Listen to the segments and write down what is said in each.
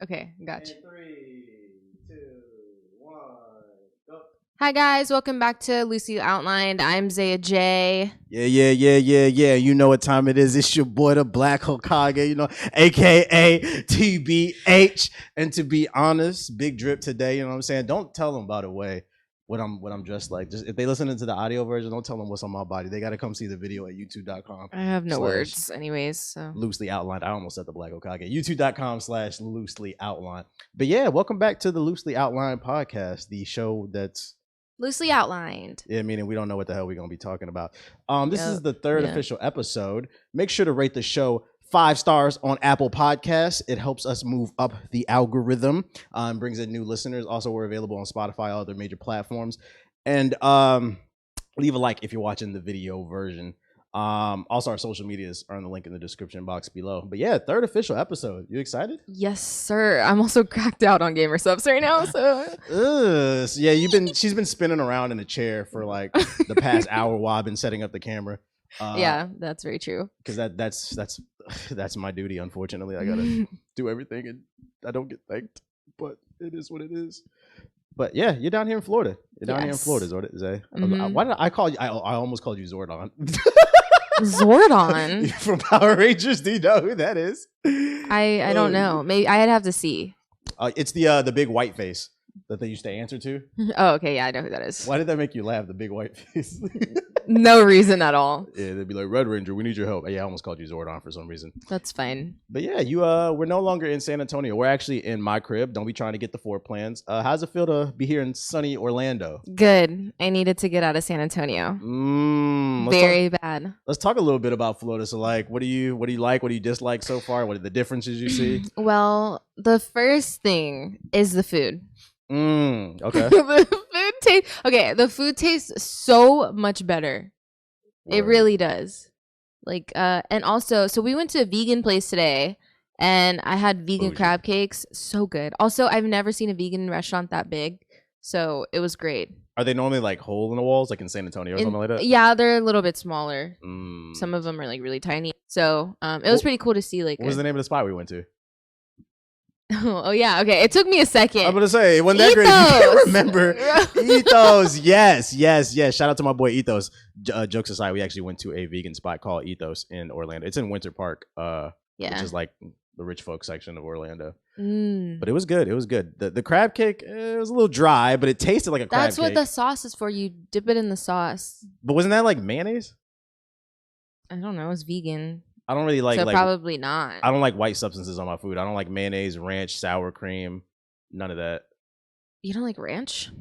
Okay, gotcha. And 3, 2, 1, go. Hi guys, welcome back to Lucy Outlined. I'm Zaya J. Yeah. You know what time it is. It's your boy, the Black Hokage, aka TBH. And to be honest, big drip today, you know what I'm saying? Don't tell them, by the way, what I'm dressed like. Just if they listen to the audio version, don't tell them what's on my body. They got to come see the video at youtube.com. I have no words anyways, so. Loosely outlined. I almost said the Black Hokage. youtube.com/loosely outlined. But yeah, welcome back to the Loosely Outlined podcast, the show that's Loosely outlined. yeah, meaning we don't know what the hell we're gonna be talking about. This is the third official episode. Make sure to rate the show 5 stars on Apple Podcasts. It helps us move up the algorithm and brings in new listeners. Also, we're available on Spotify, all other major platforms. And leave a like if you're watching the video version. Also, our social medias are in the link in the description box below. But yeah, third official episode. You excited? Yes, sir. I'm also cracked out on gamer subs right now, so. So yeah, she's been spinning around in a chair for like the past hour while I've been setting up the camera. Yeah, that's very true. Because that's my duty. Unfortunately, I gotta do everything, and I don't get thanked. But it is what it is. But yeah, you're down here in Florida. You're down here in Florida, Zay. Why did I call you? I almost called you Zordon. Zordon from Power Rangers. Do you know who that is? I don't know. Maybe I'd have to see. It's the big white face that they used to answer to. Oh, okay, yeah, I know who that is. Why did that make you laugh? The big white face. No reason at all. Yeah, they'd be like, Red Ranger, we need your help. Yeah, I almost called you Zordon for some reason. That's fine. But yeah, we're no longer in San Antonio. We're actually in my crib. Don't be trying to get the floor plans. How's it feel to be here in sunny Orlando? Good. I needed to get out of San Antonio. Very bad. Let's talk a little bit about Florida. So like, what do you like? What do you dislike so far? What are the differences you see? Well, the first thing is the food. Okay. The food tastes so much better. Word. It really does. Like and also, so we went to a vegan place today and I had vegan crab cakes. So good. Also, I've never seen a vegan restaurant that big. So it was great. Are they normally like hole in the walls like in San Antonio or something like that? Yeah, they're a little bit smaller. Some of them are like really tiny. So it was pretty cool to see. Like, what was the name of the spot we went to? Oh yeah, okay. It took me a second. I'm gonna say, when that great, you can't remember. Ethos, yes. Shout out to my boy Ethos. Jokes aside, we actually went to a vegan spot called Ethos in Orlando. It's in Winter Park, which is like the rich folk section of Orlando. But it was good. It was good. The crab cake, it was a little dry, but it tasted like a crab cake. That's what the sauce is for. You dip it in the sauce. But wasn't that like mayonnaise? I don't know. It's vegan. I don't really like. So probably not. I don't like white substances on my food. I don't like mayonnaise, ranch, sour cream, none of that. You don't like ranch?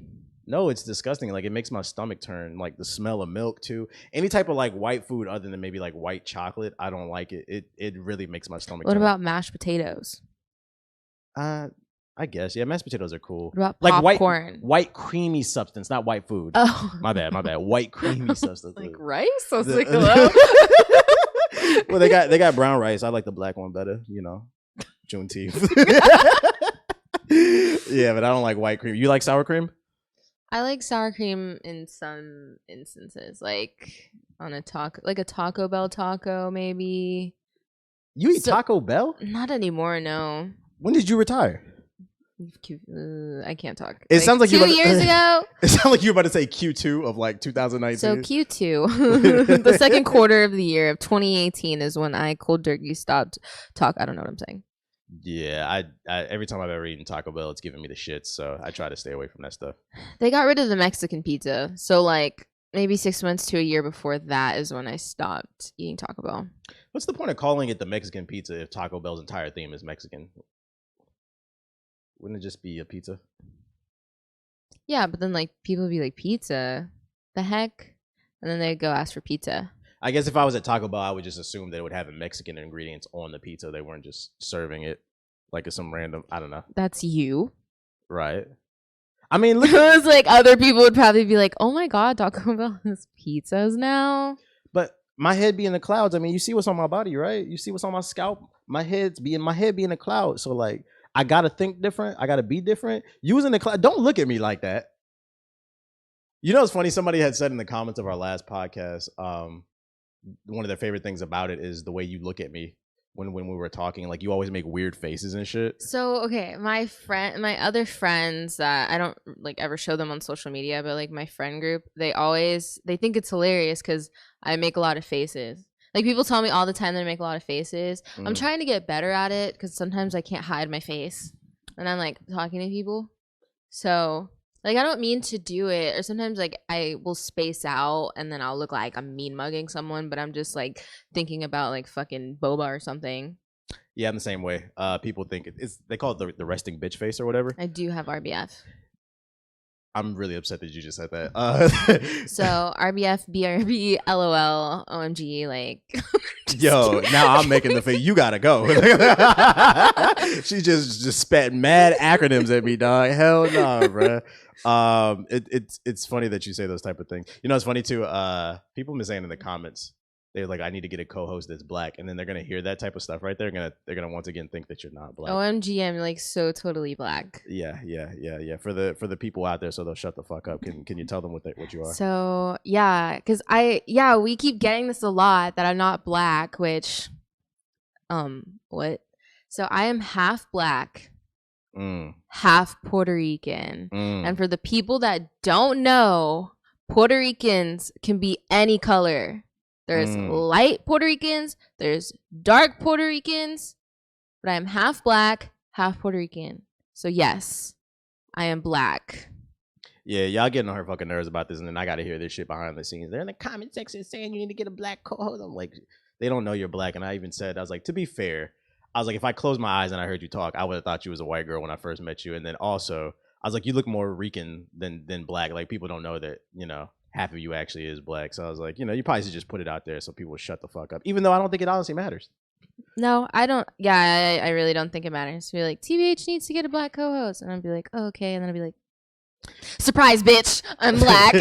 No, it's disgusting. Like it makes my stomach turn. Like the smell of milk too. Any type of like white food other than maybe like white chocolate, I don't like it. It really makes my stomach. What about mashed potatoes? I guess mashed potatoes are cool. What about like popcorn? White creamy substance, not white food. Oh, my bad. White creamy substance. Like rice? I was like, hello. Well, they got brown rice. I like the black one better, Juneteenth. Yeah, but I don't like white cream. You like sour cream? I like sour cream in some instances, like on a Taco Bell taco, maybe. You eat Taco Bell? Not anymore, no. When did you retire? I can't talk. It sounds like 2 years ago. It sounds like you were about to say Q2 of like 2019. So Q2, the second quarter of the year of 2018 is when I cold turkey stopped talk. I don't know what I'm saying. Yeah, I every time I've ever eaten Taco Bell, it's giving me the shits. So I try to stay away from that stuff. They got rid of the Mexican pizza. So like maybe 6 months to a year before that is when I stopped eating Taco Bell. What's the point of calling it the Mexican pizza if Taco Bell's entire theme is Mexican? Wouldn't it just be a pizza? Yeah, but then like people would be like, pizza? The heck? And then they'd go ask for pizza. I guess if I was at Taco Bell, I would just assume that it would have Mexican ingredients on the pizza. They weren't just serving it like some random, I don't know. That's you. Right. I mean, look. It was like other people would probably be like, oh my God, Taco Bell has pizzas now. But my head be in the clouds. I mean, you see what's on my body, right? You see what's on my scalp. My head be in the clouds. So like, I gotta think different. I gotta be different. You was in the cloud. Don't look at me like that. You know, it's funny. Somebody had said in the comments of our last podcast, one of their favorite things about it is the way you look at me. when we were talking? Like, you always make weird faces and shit. So, okay, my other friends that I don't like ever show them on social media, but like my friend group, they think it's hilarious because I make a lot of faces. Like, people tell me all the time that I make a lot of faces. I'm trying to get better at it because sometimes I can't hide my face when I'm like talking to people. So, like, I don't mean to do it, or sometimes like I will space out and then I'll look like I'm mean mugging someone, but I'm just like thinking about like fucking boba or something. Yeah, I'm the same way. People think they call it the resting bitch face or whatever. I do have RBF. I'm really upset that you just said that. So RBF, BRB, LOL, OMG, like. Yo, now I'm making the face. You gotta go. She just spat mad acronyms at me, dog. Hell no, bro. It's funny that you say those type of things. You know, it's funny too. People been saying in the comments, they're like, I need to get a co-host that's black, and then they're gonna hear that type of stuff right there. They're gonna once again think that you're not black. OMG, I'm like so totally black. Yeah. For the people out there, so they'll shut the fuck up. Can you tell them what you are? So yeah, because we keep getting this a lot that I'm not black, which what? So I am half black, half Puerto Rican, and for the people that don't know, Puerto Ricans can be any color. There's light Puerto Ricans, there's dark Puerto Ricans, but I am half black, half Puerto Rican. So yes, I am black. Yeah, y'all getting on her fucking nerves about this, and then I gotta hear this shit behind the scenes. They're in the comment section saying you need to get a black co-host. I'm like, they don't know you're black, and I even said, I was like, to be fair, I was like, if I closed my eyes and I heard you talk, I would have thought you was a white girl when I first met you, and then also, I was like, you look more Rican than black. Like, people don't know that, you know, half of you actually is black. So I was like, you know, you probably should just put it out there so people will shut the fuck up. Even though I don't think it honestly matters. No, I don't. Yeah, I really don't think it matters. Be like, TBH needs to get a black co-host. And I'd be like, oh, okay. And then I'd be like, surprise, bitch, I'm black.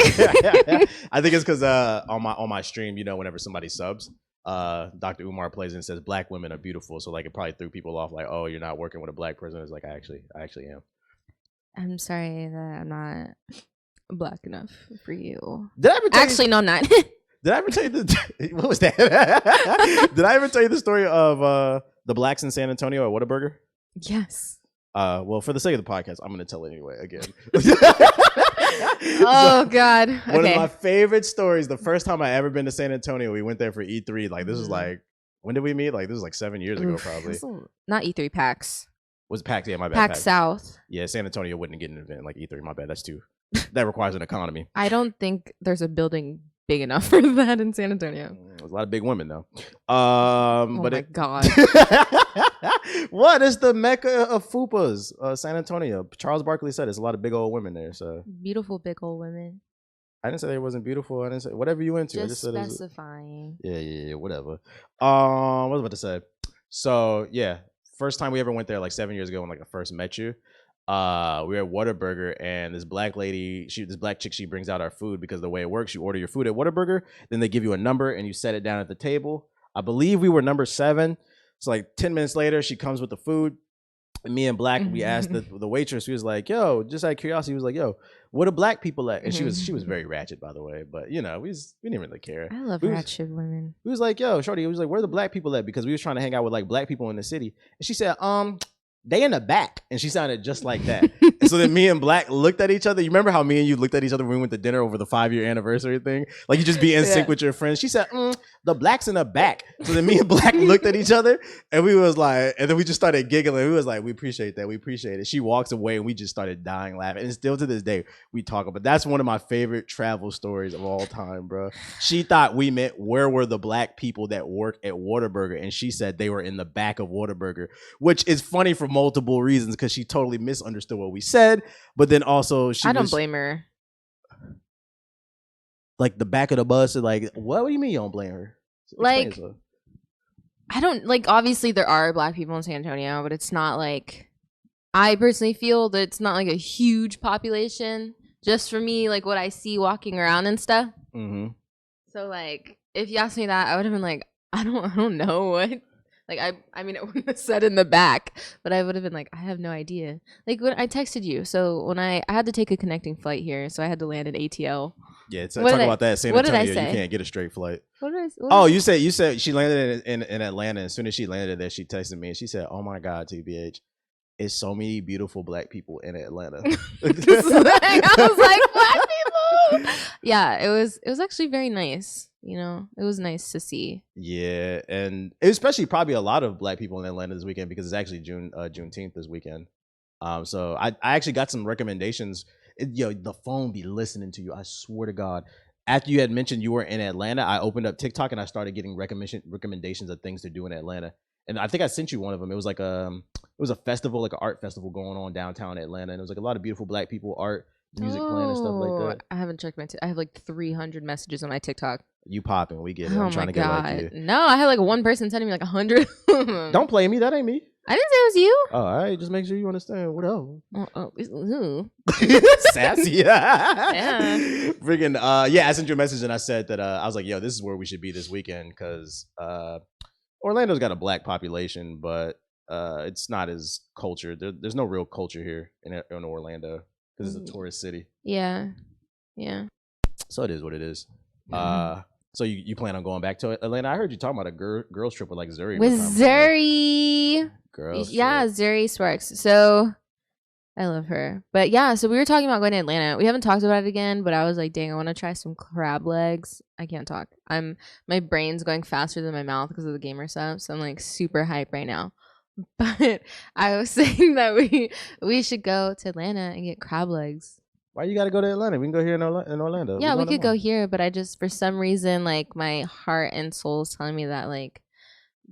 I think it's because on my stream, you know, whenever somebody subs, Dr. Umar plays and says black women are beautiful. So like it probably threw people off like, oh, you're not working with a black person. It's like, I actually am. I'm sorry that I'm not black enough for you. Did I ever tell Actually, no, I'm not. Did I ever tell you what was that? Did I ever tell you the story of the blacks in San Antonio at Whataburger? Yes. Well, for the sake of the podcast, I'm going to tell it anyway again. Oh, God. Okay. One of my favorite stories, the first time I ever been to San Antonio, we went there for Ep.3. Like, this was like, when did we meet? Like, this was like 7 years ago, probably. Not Ep.3, PAX. Was PAX? Yeah, my bad. PAX South. Yeah, San Antonio wouldn't get an event like Ep.3. My bad. That's too. That requires an economy. I don't think there's a building big enough for that in San Antonio. There's a lot of big women though. Oh my God. What is the mecca of fupas? San Antonio. Charles Barkley said there's a lot of big old women there. So beautiful big old women. I didn't say they wasn't beautiful. I didn't say whatever you into. Just I just said specifying. Yeah, whatever. What was I about to say? So yeah, first time we ever went there like 7 years ago when like I first met you. We were at Whataburger, and this black lady, this black chick, she brings out our food because the way it works, you order your food at Whataburger, then they give you a number and you set it down at the table. I believe we were number 7. So like 10 minutes later, she comes with the food. And me and Black, we asked the waitress, she was like, yo, just out of curiosity, he was like, yo, where the black people at? And she was very ratchet, by the way, but you know, we didn't really care. I love ratchet women. We was like, yo, shorty, he was like, where the black people at? Because we was trying to hang out with like black people in the city. And she said, they in the back. And she sounded just like that. And so then me and Black looked at each other. You remember how me and you looked at each other when we went to dinner over the 5-year anniversary thing? Like you just be in sync with your friends. She said, the black's in the back. So then me and Black looked at each other and we was like, and then we just started giggling. We was like, we appreciate that. We appreciate it. She walks away and we just started dying laughing. And still to this day, we talk about. That's one of my favorite travel stories of all time, bro. She thought we meant where were the black people that work at Whataburger? And she said they were in the back of Whataburger, which is funny for multiple reasons because she totally misunderstood what we said. But then also I don't blame her. Like the back of the bus, like, what do you mean you don't blame her? Like, I don't, like, obviously there are black people in San Antonio, but it's not like, I personally feel that it's not like a huge population. Just for me, like what I see walking around and stuff. Mm-hmm. So like, if you asked me that, I would have been like, I don't know what. Like, I mean, it wouldn't have said in the back, but I would have been like, I have no idea. Like, when I texted you, so when I had to take a connecting flight here, so I had to land at ATL. Yeah, talk about that. San Antonio, you can't get a straight flight. You said she landed in Atlanta. As soon as she landed there, she texted me and she said, "Oh my God, TBH, it's so many beautiful black people in Atlanta." I was like, black people. Yeah, it was actually very nice. It was nice to see. Yeah, and especially probably a lot of black people in Atlanta this weekend because it's actually Juneteenth this weekend. So I actually got some recommendations. The phone be listening to you. I swear to God. After you had mentioned you were in Atlanta, I opened up TikTok and I started getting recommendations of things to do in Atlanta. And I think I sent you one of them. It was like it was a festival, like an art festival going on downtown Atlanta, and it was like a lot of beautiful black people, art, music playing and stuff like that. I haven't checked I have like 300 messages on my TikTok. You popping? We get it. I'm trying to get like you. No, I had like one person sending me like 100. Don't play me. That ain't me. I didn't say it was you. Oh, all right. Just make sure you understand. What else? Sassy. Yeah. Freaking. I sent you a message and I said that I was like, yo, this is where we should be this weekend because Orlando's got a black population, but it's not as cultured. There's no real culture here in Orlando because it's a tourist city. Yeah. So it is what it is. So you plan on going back to Atlanta? I heard you talking about a girls trip with like Zuri. With Zuri. Girls. Yeah, Zuri Sparks. So I love her. But yeah, so we were talking about going to Atlanta. We haven't talked about it again, but I was like, dang, I want to try some crab legs. I can't talk. My brain's going faster than my mouth because of the gamer stuff. So I'm like super hype right now. But I was saying that we should go to Atlanta and get crab legs. Why you gotta go to Atlanta? We can go here in Orlando. Yeah, we could go here, but I just for some reason like my heart and soul is telling me that like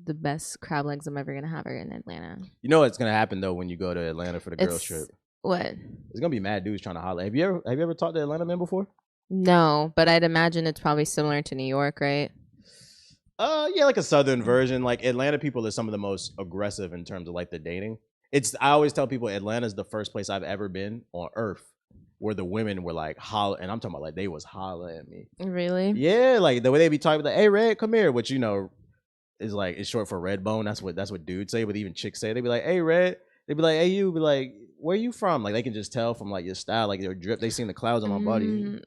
the best crab legs I'm ever gonna have are in Atlanta. You know what's gonna happen though when you go to Atlanta for the girls trip? What? There's gonna be mad dudes trying to holler. Have you ever talked to Atlanta men before? No, but I'd imagine it's probably similar to New York, right? Yeah, like a southern version. Like Atlanta people are some of the most aggressive in terms of like the dating. I always tell people Atlanta's the first place I've ever been on earth where the women were like holler, and I'm talking about like they was hollering at me. Really? Yeah, like the way they be talking like, "Hey, Red, come here," which is like it's short for red bone. That's what dudes say, but even chicks say. They be like, "Hey, Red." They be like, "Hey, you." Be like, "Where you from?" Like they can just tell from like your style, like your drip. They seen the clouds on my body.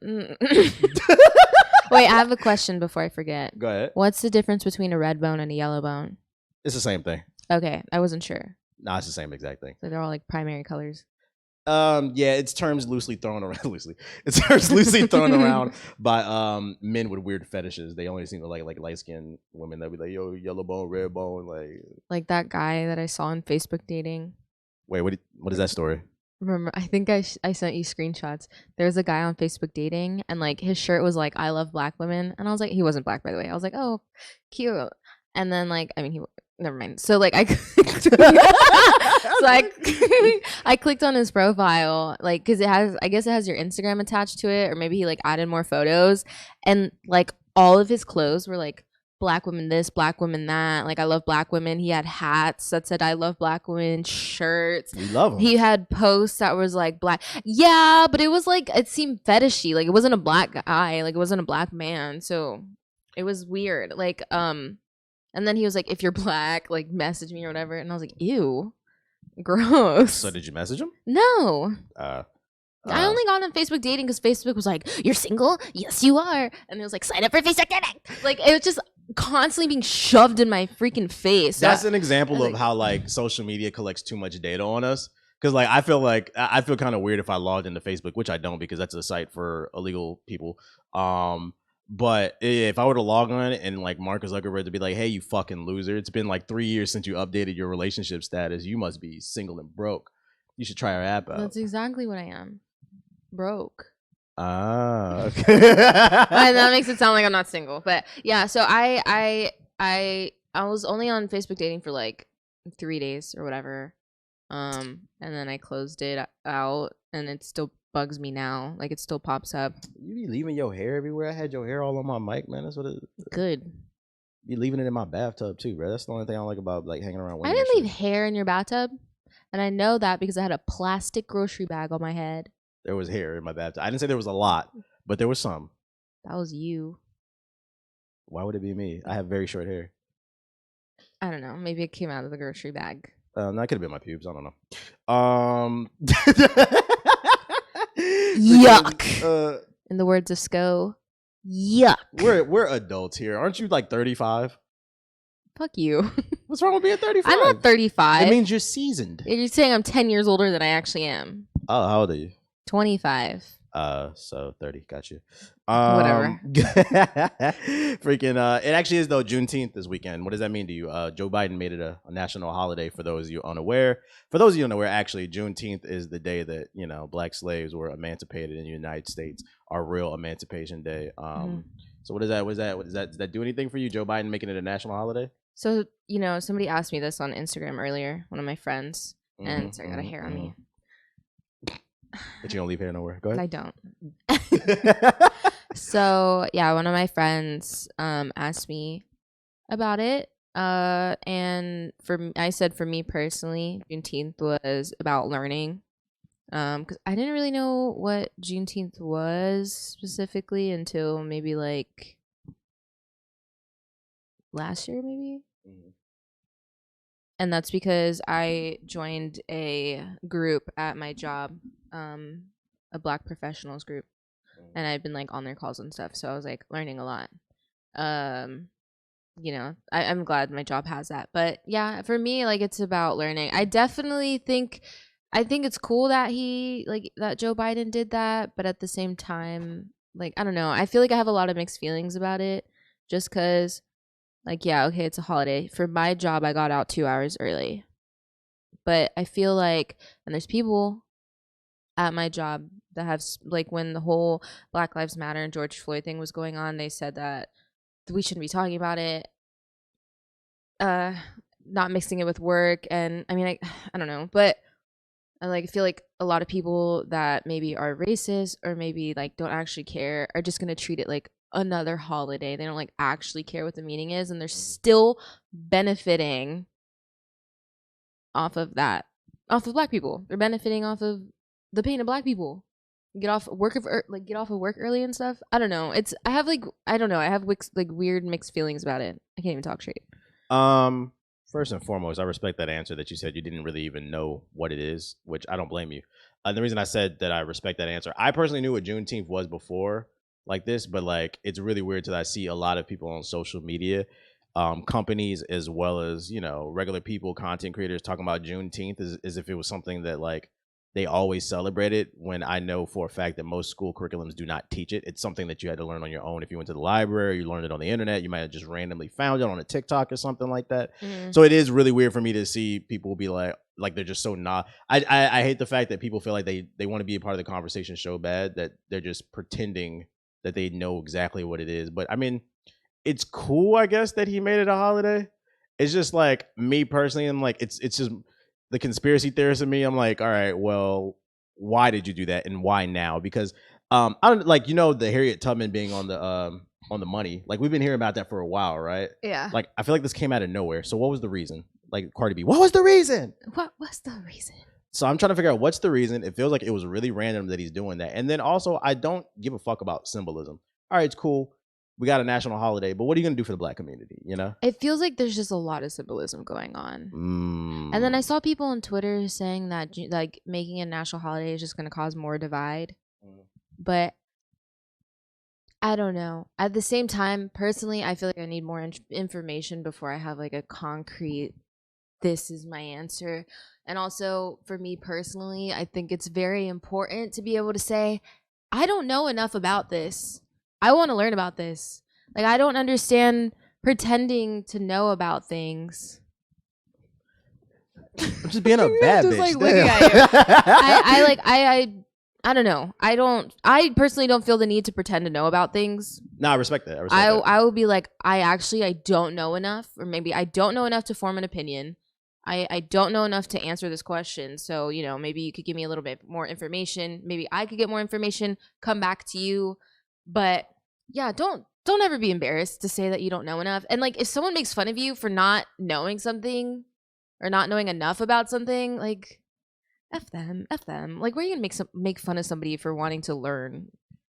Wait, I have a question before I forget. Go ahead. What's the difference between a red bone and a yellow bone? It's the same thing. Okay, I wasn't sure. No, it's the same exact thing. So they're all like primary colors. Yeah, it's terms loosely thrown around. It's terms loosely thrown around by men with weird fetishes. They only seem to like light skinned women that be like, yo, yellow bone, red bone, like that guy that I saw on Facebook dating. Wait, what is that story? Remember, I think I sent you screenshots. There was a guy on Facebook dating, and like his shirt was like "I love black women," and I was like, he wasn't black by the way. I was like, oh, cute. And then like, I mean, never mind. So like I I clicked on his profile like because I guess it has your Instagram attached to it, or maybe he like added more photos, and like all of his clothes were like black women this, black women that. Like I love black women. He had hats that said I love black women, shirts. We love him. He had posts that was like black. Yeah, but it was like it seemed fetishy. Like it wasn't a black guy. Like it wasn't a black man. So it was weird. Like and then he was like, if you're black, like message me or whatever. And I was like, ew. Gross. So did you message him? No. I only got on Facebook dating because Facebook was like, you're single? Yes, you are. And it was like, sign up for Facebook dating. Like, it was just constantly being shoved in my freaking face. That's an example of how, like, social media collects too much data on us. Because, like, I feel kind of weird if I logged into Facebook, which I don't because that's a site for illegal people. But if I were to log on and, like, Mark Zuckerberg to be like, hey, you fucking loser, it's been, like, 3 years since you updated your relationship status. You must be single and broke. You should try our app out. That's exactly what I am. Broke. Okay. And that makes it sound like I'm not single, but yeah. So I was only on Facebook dating for like 3 days or whatever, and then I closed it out, and it still bugs me now. Like it still pops up. You be leaving your hair everywhere. I had your hair all on my mic, man. That's what it is. Good. Be leaving it in my bathtub too, bro. That's the only thing I don't like about like hanging around. I didn't leave hair in your bathtub, and I know that because I had a plastic grocery bag on my head. There was hair in my bathtub. I didn't say there was a lot, but there was some. That was you. Why would it be me? I have very short hair. I don't know. Maybe it came out of the grocery bag. That could have been my pubes. I don't know. Yuck. In the words of Sco, yuck. We're adults here. Aren't you like 35? Fuck you. What's wrong with being 35? I'm not 35. It means you're seasoned. You're saying I'm 10 years older than I actually am. Oh, how old are you? 25. So 30. Got you. Whatever. Freaking. It actually is though Juneteenth this weekend. What does that mean to you? Joe Biden made it a national holiday for those of you unaware. For those of you unaware, actually, Juneteenth is the day that black slaves were emancipated in the United States. Our real Emancipation Day. So what is that? Does that do anything for you? Joe Biden making it a national holiday? So somebody asked me this on Instagram earlier. One of my friends, and sorry, I got a hair on me. But you don't leave hair nowhere. Go ahead. I don't. So yeah, one of my friends asked me about it. And I said for me personally, Juneteenth was about learning. Because I didn't really know what Juneteenth was specifically until maybe like last year, maybe. And that's because I joined a group at my job, a Black professionals group, and I've been like on their calls and stuff. So I was like learning a lot. I'm glad my job has that. But yeah, for me, like it's about learning. I think it's cool that that Joe Biden did that, but at the same time, like I don't know. I feel like I have a lot of mixed feelings about it, just because. Like, yeah, okay, it's a holiday. For my job, I got out 2 hours early. But I feel like, and there's people at my job that have, like, when the whole Black Lives Matter and George Floyd thing was going on, they said that we shouldn't be talking about it, not mixing it with work. And, I mean, I don't know. But I feel like a lot of people that maybe are racist or maybe, like, don't actually care are just going to treat it like another holiday. They don't like actually care what the meaning is, and they're still benefiting off of that, off of Black people. They're benefiting off of the pain of Black people. Get off work early and stuff. I don't know. I have weird mixed feelings about it. I can't even talk straight. First and foremost, I respect that answer that you said you didn't really even know what it is, which I don't blame you. The reason I said that I respect that answer, I personally knew what Juneteenth was before like this, but like it's really weird that I see a lot of people on social media, companies as well as regular people, content creators talking about Juneteenth as if it was something that like they always celebrate it, when I know for a fact that most school curriculums do not teach it. It's something that you had to learn on your own. If you went to the library, you learned it on the internet, you might have just randomly found it on a TikTok or something like that. So it is really weird for me to see people be like they're just so not. I hate the fact that people feel like they want to be a part of the conversation so bad that they're just pretending that they know exactly what it is. But I mean, it's cool, I guess, that he made it a holiday. It's just like me personally, and like it's just the conspiracy theorist in me. I'm like, all right, well, why did you do that, and why now? Because I don't the Harriet Tubman being on the money. Like we've been hearing about that for a while, right? Yeah. Like I feel like this came out of nowhere. So what was the reason? Like Cardi B, what was the reason? What was the reason? So I'm trying to figure out what's the reason. It feels like it was really random that he's doing that. And then also, I don't give a fuck about symbolism. All right, it's cool. We got a national holiday, but what are you going to do for the Black community, It feels like there's just a lot of symbolism going on. And then I saw people on Twitter saying that like making a national holiday is just going to cause more divide. But I don't know. At the same time, personally, I feel like I need more information before I have like a concrete, this is my answer. And also, for me personally, I think it's very important to be able to say, I don't know enough about this. I want to learn about this. Like, I don't understand pretending to know about things. I'm just being a bad bitch. Like looking at you. I don't know. I personally don't feel the need to pretend to know about things. No, I respect that. I will be like, I don't know enough, or maybe I don't know enough to form an opinion. I don't know enough to answer this question. So, maybe you could give me a little bit more information. Maybe I could get more information, come back to you. But yeah, don't ever be embarrassed to say that you don't know enough. And like, if someone makes fun of you for not knowing something or not knowing enough about something, like, F them. Like, where are you going to make fun of somebody for wanting to learn?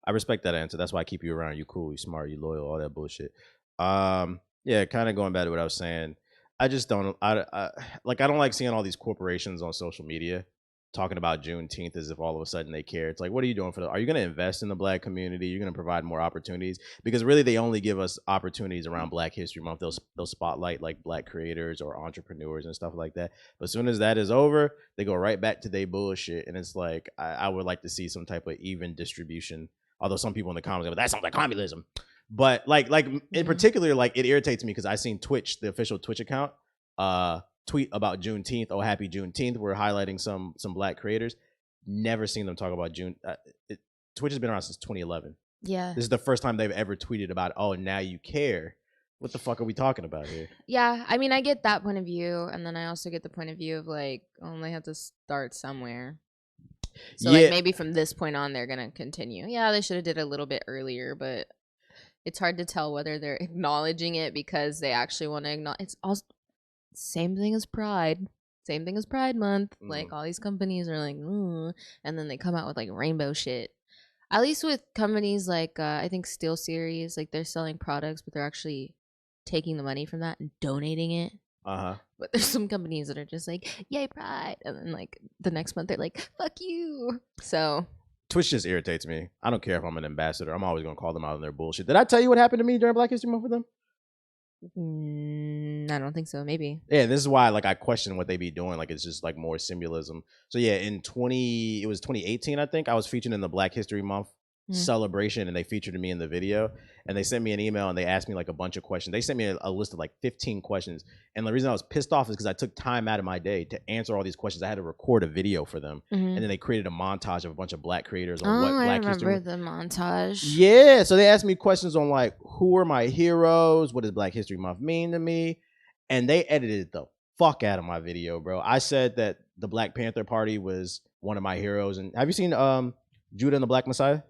I respect that answer. That's why I keep you around. You cool, you smart, you loyal, all that bullshit. Yeah, kind of going back to what I was saying. I just don't. I don't like seeing all these corporations on social media talking about Juneteenth as if all of a sudden they care. It's like, what are you doing are you going to invest in the Black community? You're going to provide more opportunities, because really they only give us opportunities around Black History Month. They'll spotlight like Black creators or entrepreneurs and stuff like that. But as soon as that is over, they go right back to their bullshit. And it's like, I would like to see some type of even distribution. Although some people in the comments are like, that sounds like communism. But like in particular, like it irritates me because I seen Twitch, the official Twitch account, tweet about Juneteenth. Oh, happy Juneteenth. We're highlighting some Black creators. Never seen them talk about June. Twitch has been around since 2011. Yeah. This is the first time they've ever tweeted about, oh, now you care. What the fuck are we talking about here? Yeah, I mean, I get that point of view, and then I also get the point of view of like, oh, they have to start somewhere. So like maybe from this point on, they're gonna continue. Yeah, they should have did a little bit earlier, but it's hard to tell whether they're acknowledging it because they actually want to acknowledge. It's also same thing as Pride. Same thing as Pride Month. Like all these companies are like, and then they come out with like rainbow shit. At least with companies like I think Steel Series, like they're selling products, but they're actually taking the money from that and donating it. But there's some companies that are just like, yay, Pride, and then like the next month they're like, fuck you. So Twitch just irritates me. I don't care if I'm an ambassador. I'm always gonna call them out on their bullshit. Did I tell you what happened to me during Black History Month with them? I don't think so. Maybe. Yeah, this is why like I question what they be doing. Like it's just like more symbolism. So yeah, it was 2018, I think. I was featured in the Black History Month celebration, and they featured me in the video, and they sent me an email and they asked me like a bunch of questions. They sent me a list of like 15 questions, and the reason I was pissed off is because I took time out of my day to answer all these questions. I had to record a video for them, and then they created a montage of a bunch of Black creators on what Black History. I remember the montage. Yeah, so they asked me questions on like, who are my heroes, what does Black History Month mean to me, and they edited the fuck out of my video, bro. I said that the Black Panther Party was one of my heroes. And have you seen Judah and the Black Messiah?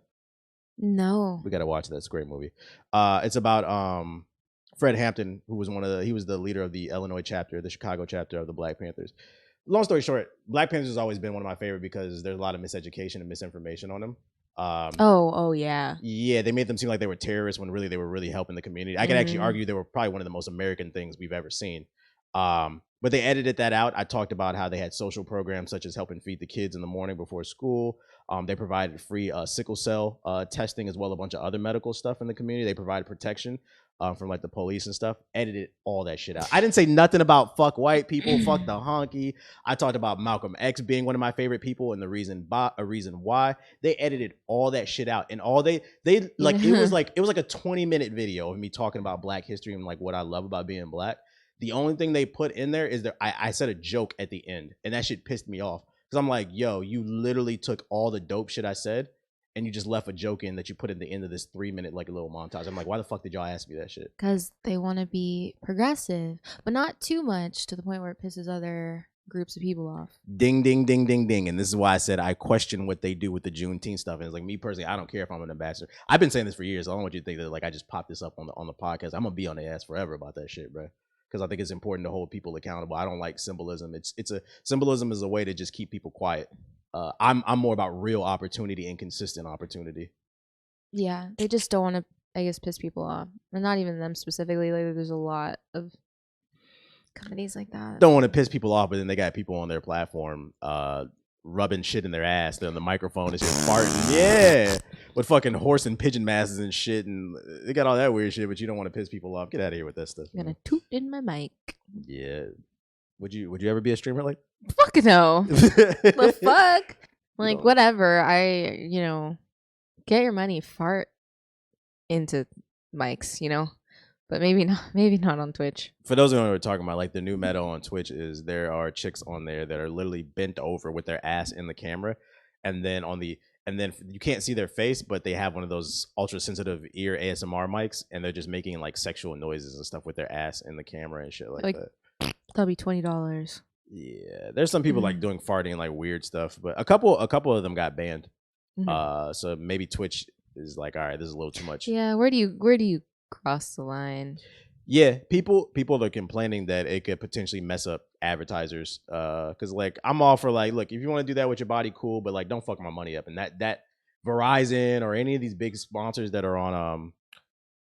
No. We gotta watch that. It's a great movie. It's about Fred Hampton, who was he was the leader of the Illinois chapter, the Chicago chapter of the Black Panthers. Long story short, Black Panthers has always been one of my favorite because there's a lot of miseducation and misinformation on them. Oh yeah. Yeah, they made them seem like they were terrorists when really they were really helping the community. I could actually argue they were probably one of the most American things we've ever seen. But they edited that out. I talked about how they had social programs such as helping feed the kids in the morning before school. They provided free sickle cell testing, as well as a bunch of other medical stuff in the community. They provided protection from like the police and stuff. Edited all that shit out. I didn't say nothing about fuck white people, fuck the honky. I talked about Malcolm X being one of my favorite people and the reason why. They edited all that shit out, and all they like it was like a 20-minute video of me talking about Black history and like what I love about being Black. The only thing they put in there is that I said a joke at the end, and that shit pissed me off because I'm like, yo, you literally took all the dope shit I said and you just left a joke in that you put at the end of this 3-minute like a little montage. I'm like, why the fuck did y'all ask me that shit? Because they want to be progressive, but not too much to the point where it pisses other groups of people off. Ding, ding, ding, ding, ding. And this is why I said I question what they do with the Juneteenth stuff. And it's like, me personally, I don't care if I'm an ambassador. I've been saying this for years. I don't want you to think that like I just popped this up on the podcast. I'm gonna be on their ass forever about that shit, bro. Because I think it's important to hold people accountable. I don't like symbolism. Symbolism is a way to just keep people quiet. I'm more about real opportunity and consistent opportunity. Yeah, they just don't want to, I guess, piss people off. And not even them specifically. Like, there's a lot of companies like that. Don't want to piss people off, but then they got people on their platform rubbing shit in their ass. They're on the microphone and shit farting. Yeah. With fucking horse and pigeon masses and shit. And they got all that weird shit, but you don't want to piss people off. Get out of here with that stuff. I'm going to toot in my mic. Yeah. Would you ever be a streamer like? Fuck no. The fuck? Like, whatever. Get your money, fart into mics, but maybe not on Twitch. For those who know what we're talking about, like the new meta on Twitch is there are chicks on there that are literally bent over with their ass in the camera, and then you can't see their face, but they have one of those ultra sensitive ear ASMR mics, and they're just making like sexual noises and stuff with their ass in the camera and shit like that. That'll be $20. Yeah, there's some people like doing farting and like weird stuff, but a couple of them got banned. So maybe Twitch is like, all right, this is a little too much. Yeah, where do you cross the line? Yeah, people are complaining that it could potentially mess up advertisers. Because like I'm all for like, look, if you want to do that with your body, cool, but like don't fuck my money up. And that Verizon or any of these big sponsors that are on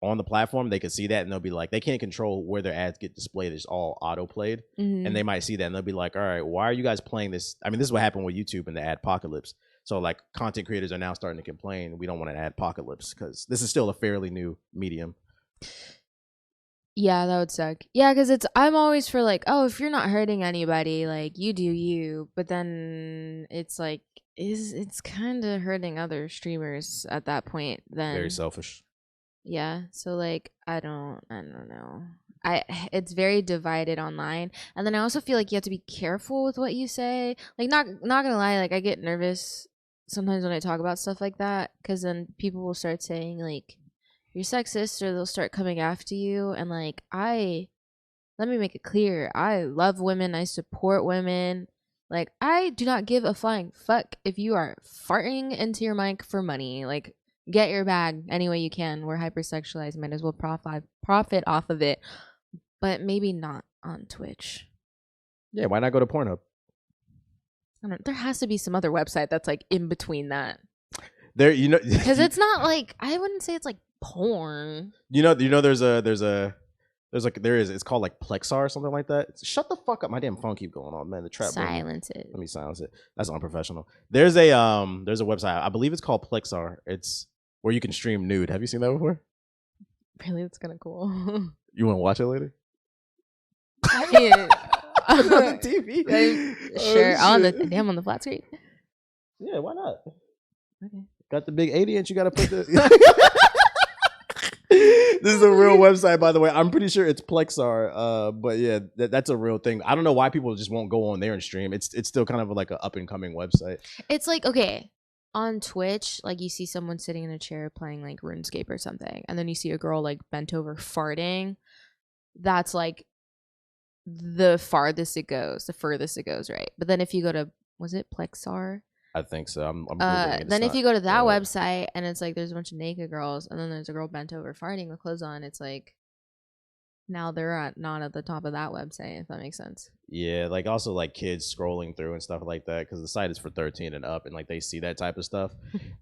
on the platform, they can see that and they'll be like, they can't control where their ads get displayed. It's all auto played. And they might see that and they'll be like, all right, why are you guys playing this? I mean, this is what happened with YouTube and the adpocalypse. So like content creators are now starting to complain, we don't want an adpocalypse because this is still a fairly new medium. Yeah, that would suck. Yeah, because I'm always for like, oh, if you're not hurting anybody, like you do you. But then it's like, it's kind of hurting other streamers at that point. Then Very selfish. Yeah, so like I don't know. It's very divided online, and then I also feel like you have to be careful with what you say. Like not gonna lie, like I get nervous sometimes when I talk about stuff like that, because then people will start saying like you're sexist, or they'll start coming after you, and like let me make it clear, I love women, I support women. Like I do not give a flying fuck if you are farting into your mic for money. Like get your bag any way you can. We're hypersexualized, might as well profit off of it, but maybe not on Twitch. Yeah, why not go to Pornhub? I don't. There has to be some other website that's like in between that. There, because it's not like, I wouldn't say it's like porn. It's called like Plexar or something like that. Shut the fuck up, my damn phone keep going on, man. The trap. Silence it. Let me silence it. That's unprofessional. There's a website, I believe it's called Plexar. It's where you can stream nude. Have you seen that before? Really, that's kind of cool. You want to watch it later? I mean, on the TV. Sure. On the flat screen. Yeah, why not? Okay. Got the big 80-inch. You got to put the. This is a real website, by the way. I'm pretty sure it's Plexar. But yeah, that's a real thing. I don't know why people just won't go on there and stream. It's still kind of like an up and coming website. It's like, okay, on Twitch, like you see someone sitting in a chair playing like RuneScape or something, and then you see a girl like bent over farting. That's like the furthest it goes, right? But then if you go to, was it Plexar? I think so. I'm then if you go to that website and it's like there's a bunch of naked girls, and then there's a girl bent over farting with clothes on, it's like now they're not at the top of that website, if that makes sense. Yeah, like also like kids scrolling through and stuff like that, because the site is for 13 and up, and like they see that type of stuff.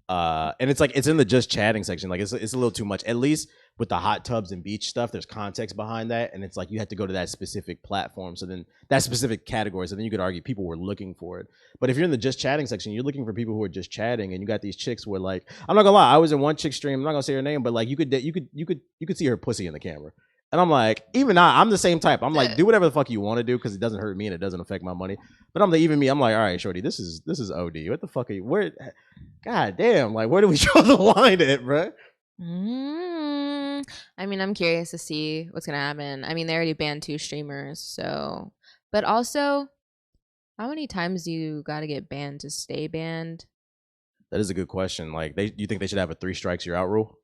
And it's like it's in the just chatting section. Like it's a little too much. At least with the hot tubs and beach stuff, there's context behind that, and it's like you have to go to that specific platform, so then that specific category. So then you could argue people were looking for it. But if you're in the just chatting section, you're looking for people who are just chatting, and you got these chicks where like, I'm not gonna lie, I was in one chick stream. I'm not gonna say her name, but like you could see her pussy in the camera. And I'm like, even I'm the same type. I'm like, do whatever the fuck you want to do because it doesn't hurt me and it doesn't affect my money. But I'm like, even me, I'm like, all right, shorty, this is OD. What the fuck are you? Where? God damn, like, where do we draw the line at, bro? I mean, I'm curious to see what's gonna happen. I mean, they already banned 2 streamers, so. But also, how many times do you gotta get banned to stay banned? That is a good question. Like, you think they should have a 3 strikes you're out rule?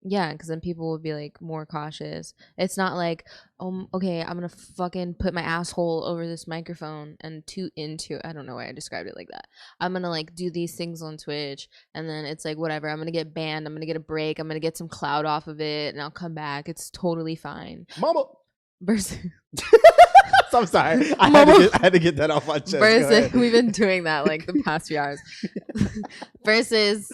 Yeah, because then people will be like more cautious. It's not like, okay, I'm gonna fucking put my asshole over this microphone and I don't know why I described it like that. I'm gonna like do these things on Twitch, and then it's like whatever. I'm gonna get banned. I'm gonna get a break. I'm gonna get some clout off of it, and I'll come back. It's totally fine. Mama. Versus. I'm sorry. I had to get that off my chest. Versus, we've been doing that like the past few hours. Versus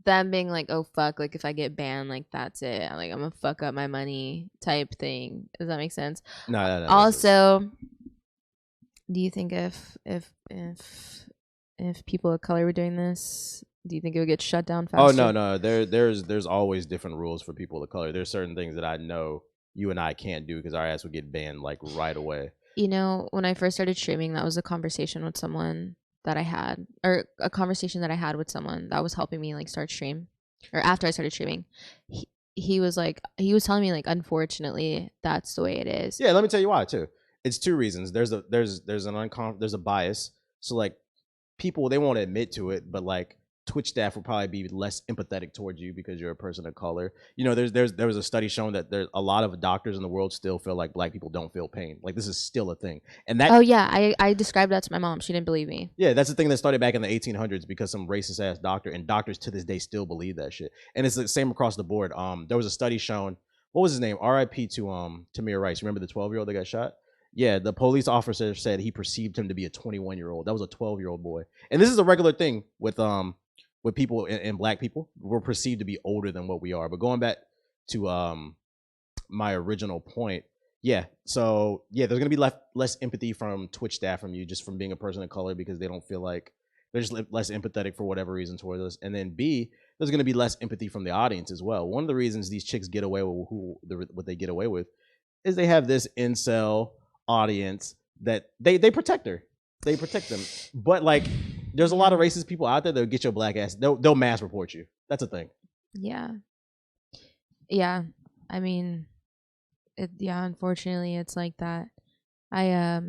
them being like, oh fuck, like if I get banned, like that's it, like I'm gonna fuck up my money type thing. Does that make sense? No. Also, do you think if people of color were doing this, do you think it would get shut down faster? Oh no. There's always different rules for people of color. There's certain things that I know you and I can't do because our ass would get banned like right away. You know, when I first started streaming, that was a conversation with someone that I had, or a conversation that I had with someone that was helping me like start stream, or after I started streaming. He was telling me like, unfortunately, that's the way it is. Yeah, let me tell you why too. It's 2 reasons. There's a bias. So like people, they won't admit to it, but like Twitch staff will probably be less empathetic towards you because you're a person of color. You know, there was a study showing that there's a lot of doctors in the world still feel like black people don't feel pain. Like this is still a thing. And that. Oh yeah, I described that to my mom. She didn't believe me. Yeah, that's the thing that started back in the 1800s because some racist ass doctor, and doctors to this day still believe that shit. And it's the same across the board. There was a study showing, what was his name? R.I.P. to Tamir Rice. Remember the 12-year-old that got shot? Yeah, the police officer said he perceived him to be a 21-year-old. That was a 12-year-old boy. And this is a regular thing with people and black people. We're perceived to be older than what we are. But going back to my original point. Yeah. So yeah, there's gonna be less empathy from Twitch staff from you just from being a person of color because they don't feel like they're just less empathetic for whatever reason towards us. And then B, there's gonna be less empathy from the audience as well. One of the reasons these chicks get away with what they get away with is they have this incel audience that they protect her. They protect them. But like there's a lot of racist people out there that'll get your black ass. They'll mass report you. That's a thing. Yeah. Yeah. I mean, unfortunately it's like that. I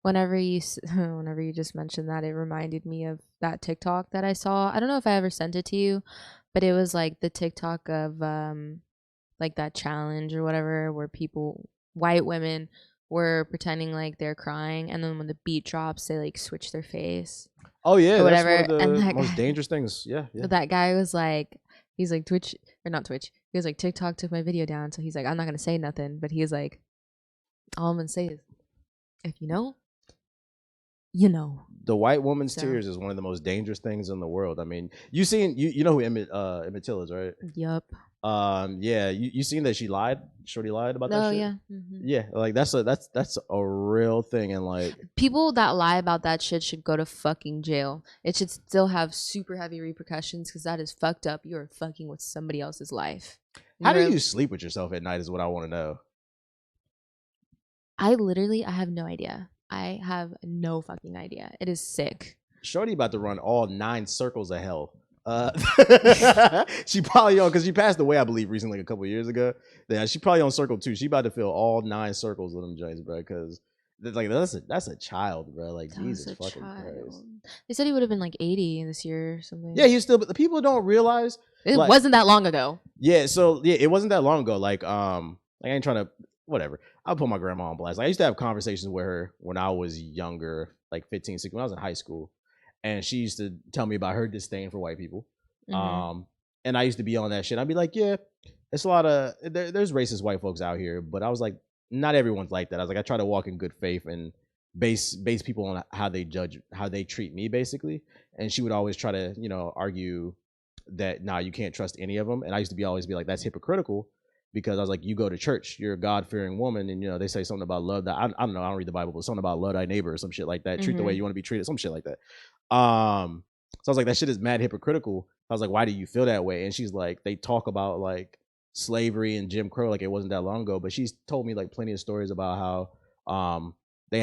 whenever you just mentioned that, it reminded me of that TikTok that I saw. I don't know if I ever sent it to you, but it was like the TikTok of like that challenge or whatever where white women were pretending like they're crying, and then when the beat drops they like switch their face. Oh yeah, or whatever. That's one of the and most dangerous things. Yeah. That guy was like, he's like Twitch or not Twitch. He was like TikTok took my video down, so he's like I'm not gonna say nothing, but he's like all I'm gonna say is if you know, you know. The white woman's tears is one of the most dangerous things in the world. I mean, you know who Emmett Till is, right? Yup. Yeah, you seen that she lied? Shorty lied about that shit? Yeah. Mm-hmm. Yeah, like that's a real thing, and like people that lie about that shit should go to fucking jail. It should still have super heavy repercussions because that is fucked up. You're fucking with somebody else's life. How do you sleep with yourself at night is what I want to know. I have no idea. I have no fucking idea. It is sick. Shorty about to run all 9 circles of hell. She probably on because she passed away, I believe, recently, like a couple of years ago. Yeah, she probably on circle 2. She about to fill all 9 circles of them joints, bro. Because like that's a child, bro. Like Jesus fucking Christ. They said he would have been like 80 this year or something. Yeah, he's still. But the people don't realize it wasn't that long ago. Yeah, so yeah, it wasn't that long ago. Like I ain't trying to whatever. I'll put my grandma on blast. I used to have conversations with her when I was younger, like 15, 16, when I was in high school. And she used to tell me about her disdain for white people. Mm-hmm. And I used to be on that shit. I'd be like, yeah, it's a lot of, there's racist white folks out here. But I was like, not everyone's like that. I was like, I try to walk in good faith and base people on how they judge, how they treat me, basically. And she would always try to, argue that, nah, you can't trust any of them. And I used to always be like, that's hypocritical. Because I was like, you go to church, you're a God-fearing woman, and they say something about love that I don't know, I don't read the Bible, but something about love thy neighbor or some shit like that. Mm-hmm. Treat the way you want to be treated, some shit like that. So I was like, that shit is mad hypocritical. I was like, why do you feel that way? And she's like, they talk about like slavery and Jim Crow like it wasn't that long ago, but she's told me like plenty of stories about how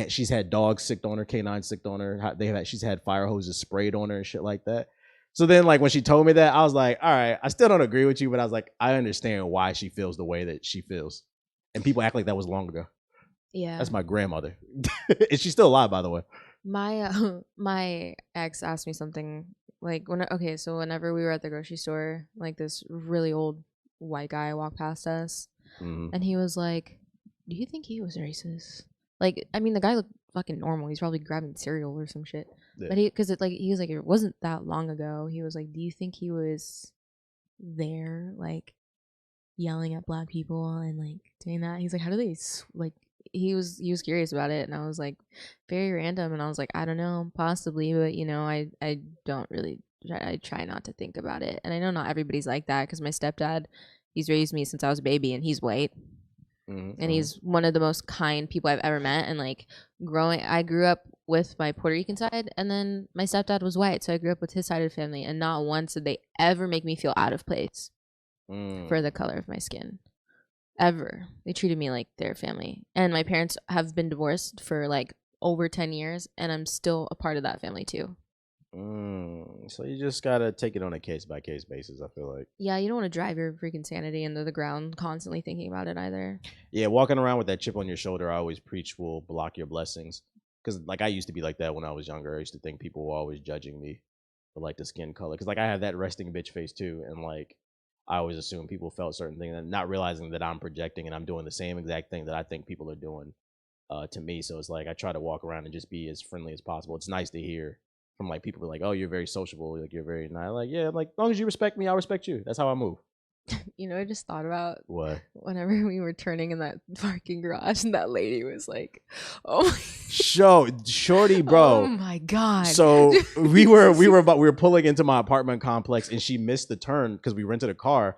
she's had dogs sicked on her, canines sicked on her. She's had fire hoses sprayed on her and shit like that. So then, like, when she told me that, I was like, all right, I still don't agree with you, but I was like, I understand why she feels the way that she feels. And people act like that was long ago. Yeah. That's my grandmother. And she's still alive, by the way. My ex asked me something, like, so whenever we were at the grocery store, like, this really old white guy walked past us, and he was like, do you think he was racist? Like, I mean, the guy looked fucking normal. He's probably grabbing cereal or some shit. Yeah. But he was like, it wasn't that long ago. He was like, do you think he was there, like, yelling at black people and like doing that? He's like, how do they like? He was curious about it, and I was like, very random. And I was like, I don't know, possibly, but I don't really. I try not to think about it. And I know not everybody's like that because my stepdad, he's raised me since I was a baby, and he's white. Mm-hmm. And he's one of the most kind people I've ever met. And like I grew up with my Puerto Rican side, and then my stepdad was white, so I grew up with his side of the family, and not once did they ever make me feel out of place for the color of my skin. Ever. They treated me like their family. And my parents have been divorced for like over 10 years, and I'm still a part of that family too. So you just gotta take it on a case-by-case basis, I feel like. Yeah, you don't want to drive your freaking sanity into the ground constantly thinking about it either. Yeah, walking around with that chip on your shoulder, I always preach, will block your blessings. Because like I used to be like that when I was younger. I used to think people were always judging me for like the skin color. Because like I have that resting bitch face too, and like I always assume people felt certain things, and not realizing that I'm projecting and I'm doing the same exact thing that I think people are doing to me. So it's like I try to walk around and just be as friendly as possible. It's nice to hear from like people who are like, oh, you're very sociable, like you're very nice. Like, yeah, like as long as you respect me, I'll respect you. That's how I move. I just thought about what? Whenever we were turning in that parking garage, and that lady was like, "Oh, shorty, bro! Oh my god!" So we were pulling into my apartment complex, and she missed the turn because we rented a car.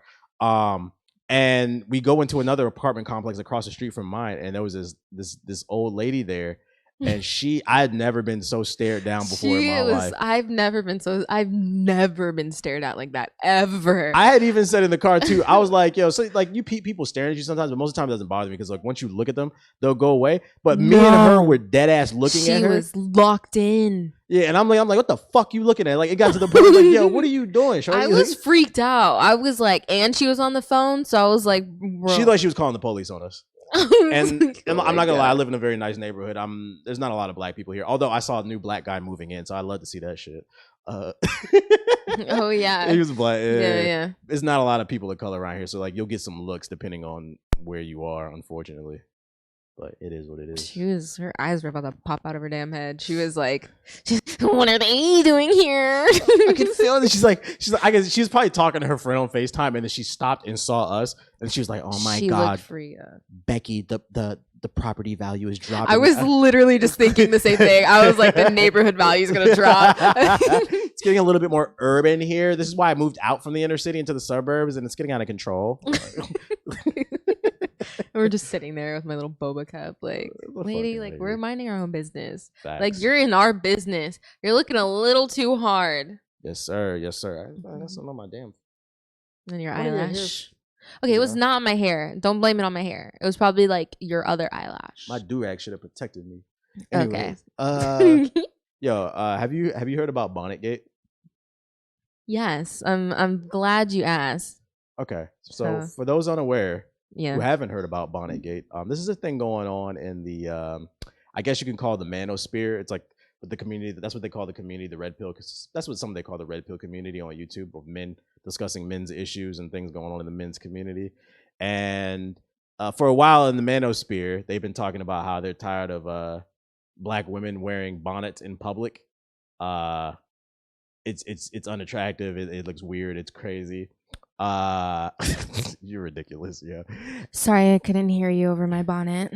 And we go into another apartment complex across the street from mine, and there was this old lady there, and I had never been so stared down before in my life. I've never been stared at like that ever. I had even said in the car too, I was like, yo, so like you people staring at you sometimes, but most of the time it doesn't bother me because like once you look at them, they'll go away. But me and her were dead ass looking at her. She was locked in. Yeah, and I'm like, what the fuck you looking at? Like it got to the point like, yo, what are you doing? I was freaked out. I was like, and she was on the phone, so I was like, bro. She thought she was calling the police on us. And I'm not gonna lie, I live in a very nice neighborhood. There's not a lot of black people here. Although I saw a new black guy moving in, so I'd love to see that shit. Oh yeah, he was black. Yeah. There's not a lot of people of color around here, so like you'll get some looks depending on where you are, unfortunately. But it is what it is. Her eyes were about to pop out of her damn head. She was like, "What are they doing here?" I can feel it. She's like, I guess she was probably talking to her friend on FaceTime, and then she stopped and saw us, and she was like, "Oh my god, Becky, the property value is dropping." I was literally just thinking the same thing. I was like, the neighborhood value is gonna drop. It's getting a little bit more urban here. This is why I moved out from the inner city into the suburbs, and it's getting out of control. We're just sitting there with my little boba cup, like, lady, like, we're minding our own business. Facts. Like, you're in our business. You're looking a little too hard. Yes, sir. Yes, sir. That's not my damn. And your eyelash. Okay, it was not my hair. Don't blame it on my hair. It was probably like your other eyelash. My do-rag should have protected me. Anyways, okay. Yo, have you heard about Bonnet Gate? Yes, I'm glad you asked. Okay, so for those unaware, who haven't heard about Bonnet Gate, this is a thing going on in the, I guess you can call it the manosphere. It's like the community. That's what they call the community, the red pill. Cause that's what some they call the red pill community on YouTube, of men discussing men's issues and things going on in the men's community. And for a while in the manosphere, they've been talking about how they're tired of black women wearing bonnets in public. It's unattractive. It looks weird. It's crazy. You're ridiculous. Yeah. Sorry, I couldn't hear you over my bonnet.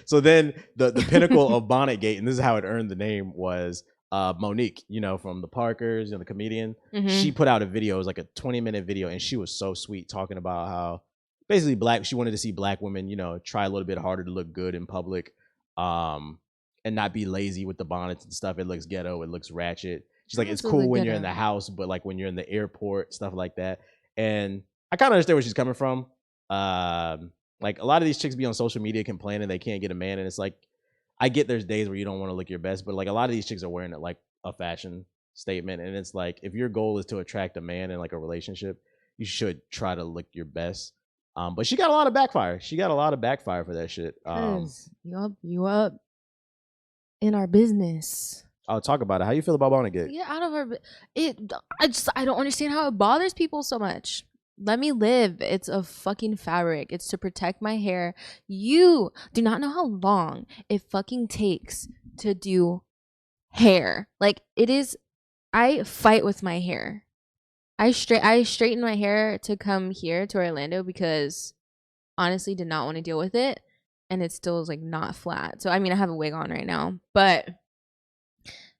So then the pinnacle of Bonnet Gate, and this is how it earned the name, was Monique, from the Parkers, the comedian. Mm-hmm. She put out a video. It was like a 20-minute video, and she was so sweet, talking about how basically she wanted to see black women, try a little bit harder to look good in public, and not be lazy with the bonnets and stuff. It looks ghetto. It looks ratchet. She's like, it's cool when you're in the house, but like when you're in the airport, stuff like that. And I kind of understand where she's coming from. Like a lot of these chicks be on social media complaining they can't get a man, and it's like, I get there's days where you don't want to look your best, but like a lot of these chicks are wearing it like a fashion statement, and it's like, if your goal is to attract a man in like a relationship, you should try to look your best. But she got a lot of backfire. For that shit. You up in our business. I'll talk about it. How you feel about Bonnet Gate? Get out of our. I don't understand how it bothers people so much. Let me live. It's a fucking fabric. It's to protect my hair. You do not know how long it fucking takes to do hair. Like, it is. I fight with my hair. I straightened my hair to come here to Orlando because honestly did not want to deal with it, and it still is like not flat. So I mean, I have a wig on right now, but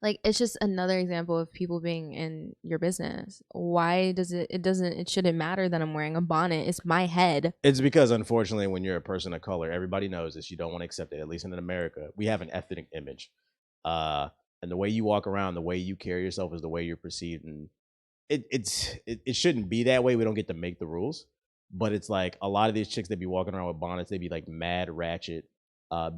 like, it's just another example of people being in your business. Why does it shouldn't matter that I'm wearing a bonnet. It's my head. It's because, unfortunately, when you're a person of color, everybody knows this. You don't want to accept it. At least in America, we have an ethnic image. And the way you walk around, the way you carry yourself is the way you're perceived. And it shouldn't be that way. We don't get to make the rules. But it's like a lot of these chicks that be walking around with bonnets, they be like mad ratchet.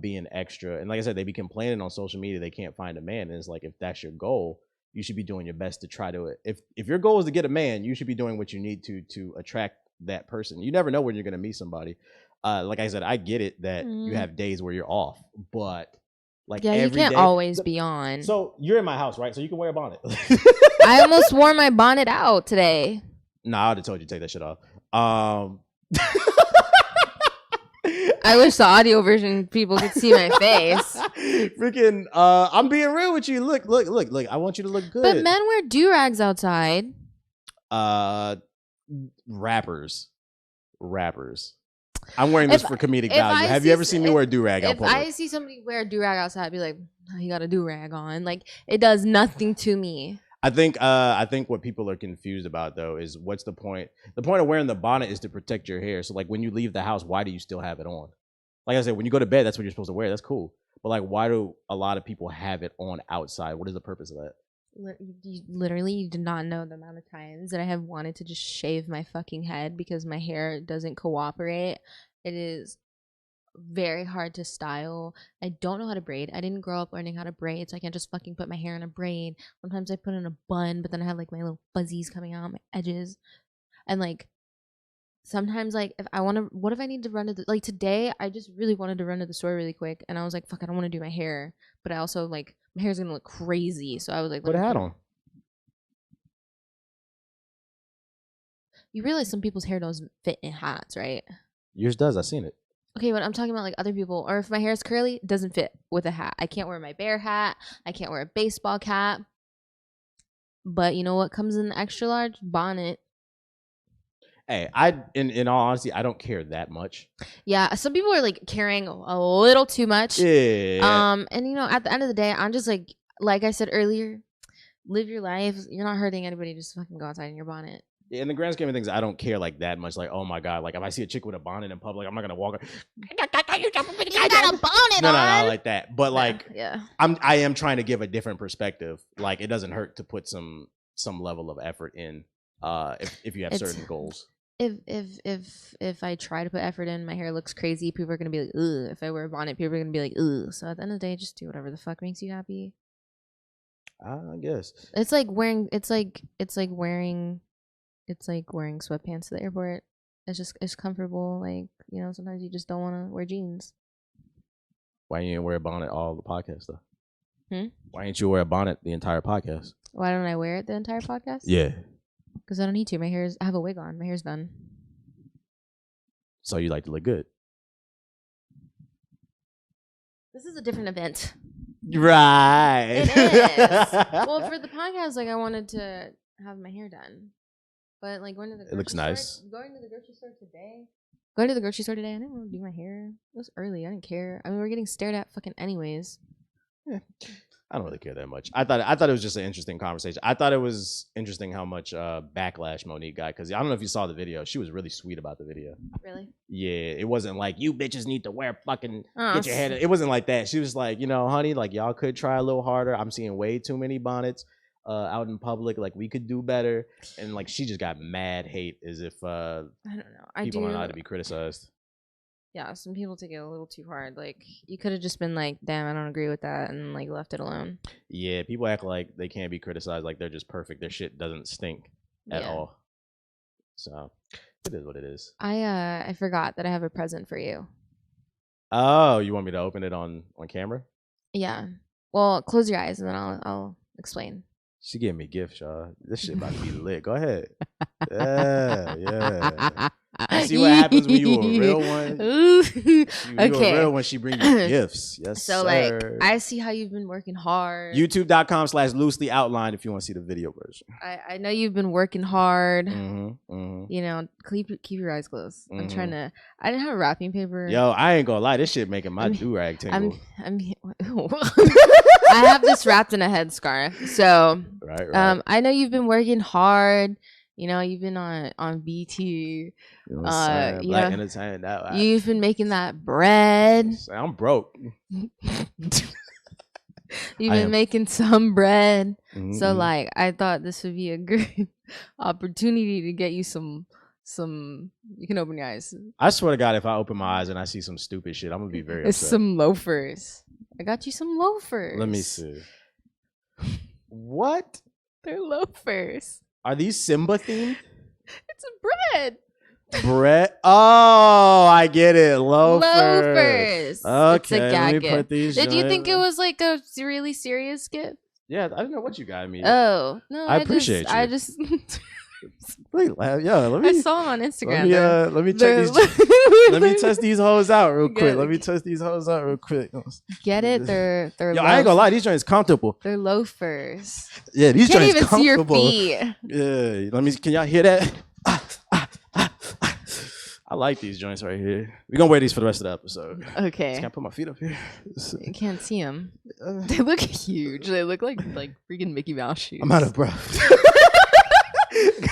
Being extra, and like I said, they be complaining on social media they can't find a man, and it's like, if that's your goal, you should be doing your best to try to, if your goal is to get a man, you should be doing what you need to attract that person. You never know when you're going to meet somebody. Like I said, I get it that you have days where you're off, but like, you can't always be on. So you're in my house, right? So you can wear a bonnet. I almost wore my bonnet out today. Nah, I would have told you to take that shit off. I wish the audio version people could see my face. Freaking, I'm being real with you. Look. I want you to look good. But men wear do-rags outside. Rappers. I'm wearing this for comedic value. Have you ever seen me wear a do-rag out public? If I see somebody wear a do-rag outside, I'd be like, oh, you got a do-rag on. Like, it does nothing to me. I think what people are confused about though is what's the point? The point of wearing the bonnet is to protect your hair. So like when you leave the house, why do you still have it on? Like I said, when you go to bed, that's what you're supposed to wear. That's cool. But like, why do a lot of people have it on outside? What is the purpose of that? You did not know the amount of times that I have wanted to just shave my fucking head because my hair doesn't cooperate. It is very hard to style. I don't know how to braid. I didn't grow up learning how to braid, so I can't just fucking put my hair in a braid. Sometimes I put in a bun, but then I have like my little fuzzies coming out, my edges. And like sometimes like if I want to, what if I need to run to the, like today I just really wanted to run to the store really quick and I was like, fuck, I don't want to do my hair, but I also like my hair's gonna look crazy, so I was like, put a hat on. You realize some people's hair doesn't fit in hats, right? Yours does. I've seen it. Okay, but I'm talking about like other people, or if my hair is curly, it doesn't fit with a hat. I can't wear my bear hat. I can't wear a baseball cap. But you know what comes in the extra large? Bonnet. Hey, in all honesty, I don't care that much. Yeah, some people are like caring a little too much. Yeah. And you know, at the end of the day, I'm just like I said earlier, live your life. You're not hurting anybody. Just fucking go outside in your bonnet. In the grand scheme of things, I don't care like that much. Like, oh my god, like if I see a chick with a bonnet in public, I'm not gonna walk. You got a bonnet no, on. No, like that. But like, yeah, I am trying to give a different perspective. Like, it doesn't hurt to put some level of effort in. If you have certain goals. If I try to put effort in, my hair looks crazy. People are gonna be like, ugh. If I wear a bonnet, people are gonna be like, ugh. So at the end of the day, just do whatever the fuck makes you happy. I guess it's like wearing sweatpants to the airport. It's comfortable. Like, you know, sometimes you just don't want to wear jeans. Why you didn't wear a bonnet all the podcast though? Why didn't you wear a bonnet the entire podcast? Why don't I wear it the entire podcast? Yeah. Because I don't need to. I have a wig on. My hair's done. So you like to look good. This is a different event. Right. It is. Well, for the podcast, like I wanted to have my hair done. But like going to the grocery it looks nice. Going to the grocery store today, I didn't want to do my hair. It was early. I didn't care. I mean, we're getting stared at fucking anyways. Yeah. I don't really care that much. I thought it was just an interesting conversation. I thought it was interesting how much backlash Monique got, because I don't know if you saw the video. She was really sweet about the video. Really? Yeah, it wasn't like you bitches need to wear fucking get your head. It wasn't like that. She was like, you know, honey, like y'all could try a little harder. I'm seeing way too many bonnets out in public. Like we could do better. And like she just got mad hate as if I don't know. People don't know how to be criticized. Yeah, some people take it a little too hard. Like, you could have just been like, damn, I don't agree with that, and like left it alone. Yeah, people act like they can't be criticized, like they're just perfect. Their shit doesn't stink at all. So it is what it is. I forgot that I have a present for you. Oh, you want me to open it on camera? Yeah. Well, close your eyes and then I'll explain. She gave me a gift, y'all. This shit about to be lit. Go ahead. Yeah. See what happens when you a real one. You a real one. She brings you gifts. Yes, so sir. Like, I see how you've been working hard. YouTube.com/loosely outlined if you want to see the video version. I know you've been working hard. Mm-hmm. You know, keep your eyes closed. I'm trying to. I didn't have wrapping paper. Yo, I ain't gonna lie. This shit making my do-rag tingle. I have this wrapped in a headscarf. So, right. I know you've been working hard. You know, you've been on BT. You know what I'm saying? Black entertainment. You've been making that bread. I'm broke. You've been making some bread. Mm-hmm. So like, I thought this would be a great opportunity to get you some. You can open your eyes. I swear to God, if I open my eyes and I see some stupid shit, I'm gonna be very upset. It's some loafers. I got you some loafers. Let me see. What? They're loafers. Are these Simba themed? It's a bread. Bread? Oh, I get it. Loafers. Okay, it's a gag let me put these. Did you think it was like a really serious gift? Yeah, I didn't know what you got me. Oh no, I appreciate you. I just. Wait, yeah, let me. I saw them on Instagram. Let me check these. Let me test these hoes out real quick. Let me test these hoes out real quick. Get it? They're. Yo, I ain't gonna lie. These joints comfortable. They're loafers. Yeah, these joints even comfortable. See your feet. Yeah, let me. Can y'all hear that? I like these joints right here. We're gonna wear these for the rest of the episode. Okay. Can I put my feet up here? You can't see them. They look huge. They look like freaking Mickey Mouse shoes. I'm out of breath.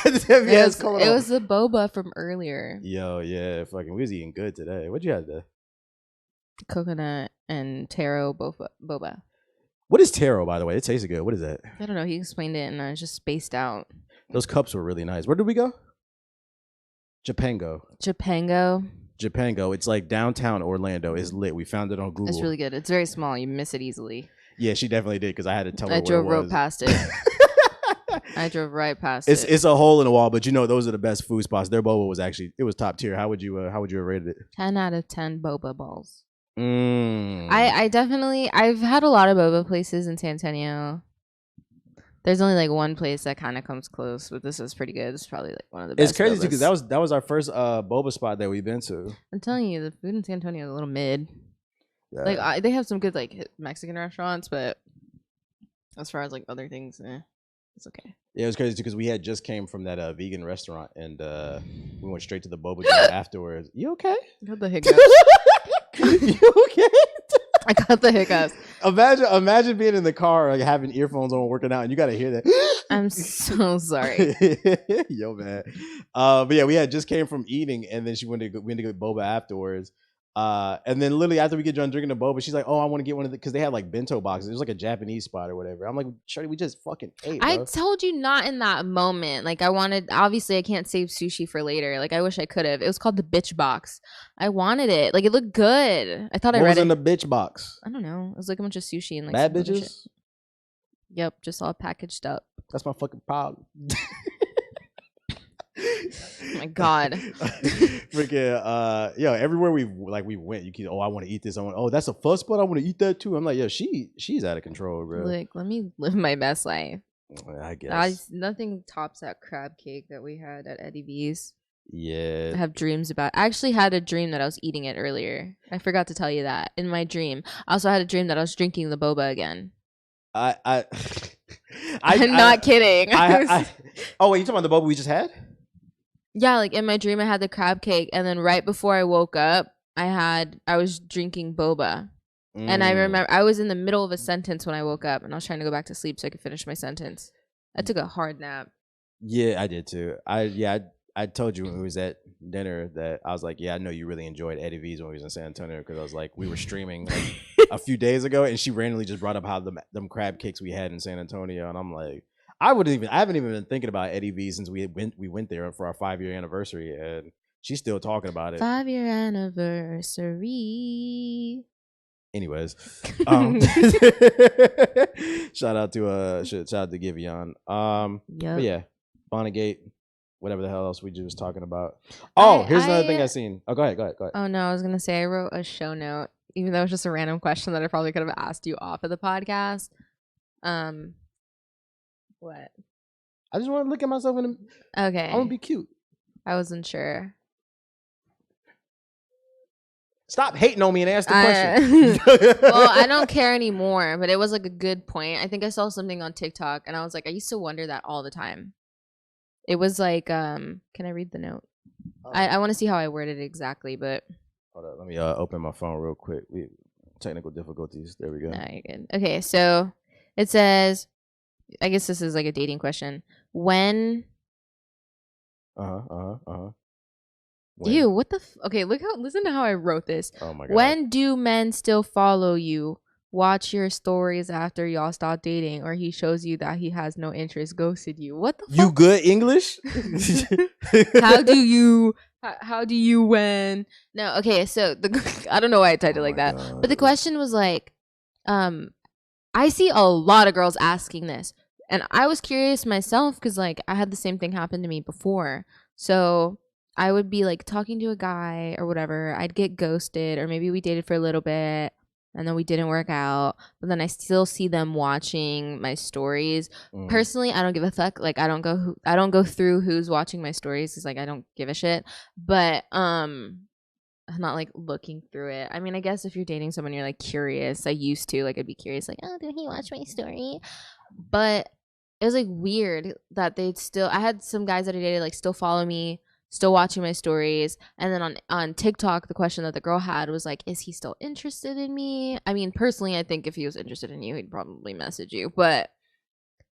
It was the boba from earlier. Yo, yeah, fucking, we was eating good today. What'd you have there? Coconut and taro boba. What is taro, by the way? It tasted good. What is that? I don't know. He explained it, and I was just spaced out. Those cups were really nice. Where did we go? Japango. It's like downtown Orlando. It's lit. We found it on Google. It's really good. It's very small. You miss it easily. Yeah, she definitely did because I had to tell her. I drove right past it. I drove right past it. It's a hole in the wall, but you know those are the best food spots. Their boba was actually top tier. How would you have rated it? 10 out of 10 boba balls. I definitely I've had a lot of boba places in San Antonio. There's only like one place that kind of comes close, but this is pretty good. It's probably like one of the best. It's crazy too because that was our first boba spot that we've been to. I'm telling you, the food in San Antonio is a little mid. Yeah. Like they have some good like Mexican restaurants, but as far as like other things, it's okay. Yeah, it was crazy too because we had just came from that vegan restaurant and we went straight to the boba joint afterwards. You okay? I got the hiccups. You okay? I got the hiccups. Imagine being in the car, like having earphones on, working out, and you got to hear that. I'm so sorry. Yo, man. But yeah, we had just came from eating, and then we went to get boba afterwards. And then literally after we get done drinking the boba, she's like, "Oh, I want to get one of the," because they had like bento boxes. It was like a Japanese spot or whatever. I'm like, "Shorty, we just fucking ate." Bro. I told you not in that moment. Like I wanted. Obviously, I can't save sushi for later. Like I wish I could have. It was called the bitch box. I wanted it. Like it looked good. I thought I read it. What was in the bitch box? I don't know. It was like a bunch of sushi and like bad bitches. Yep, just all packaged up. That's my fucking problem. Oh my god. Freaking everywhere we went, you can, I want to eat this. That's a fuss spot. I want to eat that too. I'm like, yo, she's out of control, bro. Like, let me live my best life. I guess nothing tops that crab cake that we had at Eddie V's. Yeah, I have dreams about. I actually had a dream that I was eating it earlier. I forgot to tell you that in my dream. I also had a dream that I was drinking the boba again. I'm not kidding. Oh, wait, you talking about the boba we just had? Yeah, like in my dream, I had the crab cake, and then right before I woke up, I was drinking boba, and I remember I was in the middle of a sentence when I woke up, and I was trying to go back to sleep so I could finish my sentence. I took a hard nap. Yeah, I did too. I told you when we was at dinner that I was like, yeah, I know you really enjoyed Eddie V's when we was in San Antonio because I was like, we were streaming like a few days ago, and she randomly just brought up how them crab cakes we had in San Antonio, and I'm like. I haven't even been thinking about Eddie V since we went there for our 5-year anniversary, and she's still talking about it. 5-year anniversary. Anyways, shout out to Giveon. But yeah, Bonnet, whatever the hell else we just was talking about. Oh, here's another thing I seen. Oh, go ahead. Oh no, I was gonna say I wrote a show note, even though it was just a random question that I probably could have asked you off of the podcast. What? I just want to look at myself in the. Okay. I want to be cute. I wasn't sure. Stop hating on me and ask the question. Well, I don't care anymore, but it was like a good point. I think I saw something on TikTok, and I was like, I used to wonder that all the time. It was like, can I read the note? I want to see how I worded it exactly, but. Hold up, let me open my phone real quick. Technical difficulties. There we go. No, you're good. Okay, so it says. I guess this is like a dating question. When? Ew, what the? Okay, listen to how I wrote this. Oh my god. When do men still follow you? Watch your stories after y'all stop dating, or he shows you that he has no interest, ghosted you. What the? You fuck? good English? How do you when? No, okay. So I don't know why I typed it like that, but the question was like, I see a lot of girls asking this, and I was curious myself because like I had the same thing happen to me before. So I would be like talking to a guy or whatever. I'd get ghosted, or maybe we dated for a little bit and then we didn't work out. But then I still see them watching my stories. Personally, I don't give a fuck. Like I don't go through who's watching my stories because like I don't give a shit. But I'm not like looking through it. I mean, I guess if you're dating someone, you're like curious. I used to like I'd be curious, like, oh, did he watch my story? But it was like weird that they'd still. I had some guys that I dated like still follow me, still watching my stories. And then on TikTok, the question that the girl had was like, is he still interested in me? I mean, personally, I think if he was interested in you, he'd probably message you. But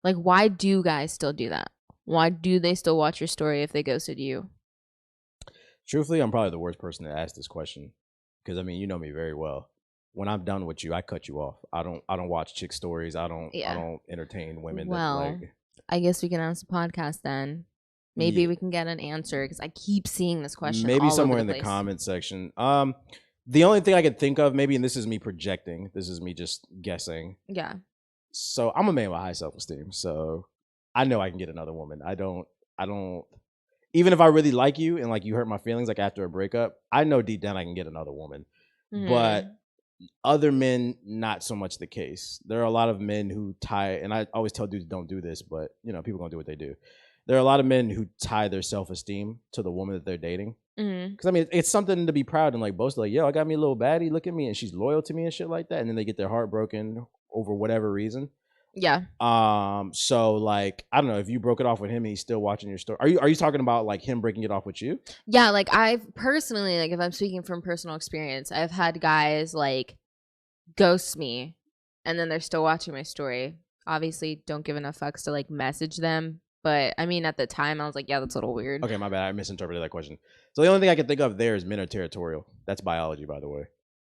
like, why do guys still do that? Why do they still watch your story if they ghosted you? Truthfully, I'm probably the worst person to ask this question because I mean, you know me very well. When I'm done with you, I cut you off. I don't watch chick stories. I don't entertain women that like. I guess we can ask the podcast then. Maybe we can get an answer because I keep seeing this question. Maybe all somewhere over in the the comment section. The only thing I could think of, maybe, and this is me projecting. This is me just guessing. Yeah. So I'm a man with high self-esteem. So I know I can get another woman. I don't. Even if I really like you and like you hurt my feelings, like after a breakup, I know deep down I can get another woman. Mm-hmm. But other men, not so much the case. There are a lot of men who tie, and I always tell dudes don't do this, but you know, people gonna do what they do. There are a lot of men who tie their self-esteem to the woman that they're dating. Because I mean, it's something to be proud and like boast, like, yo, I got me a little baddie, look at me, and she's loyal to me and shit like that. And then they get their heart broken over whatever reason. Yeah. So like, I don't know, if you broke it off with him and he's still watching your story. Are you talking about like him breaking it off with you? Yeah, like I've personally, like if I'm speaking from personal experience, I've had guys like ghost me and then they're still watching my story. Obviously don't give enough fucks to like message them. But I mean, at the time I was like, yeah, that's a little weird. Okay, my bad. I misinterpreted that question. So the only thing I can think of there is men are territorial. That's biology, by the way.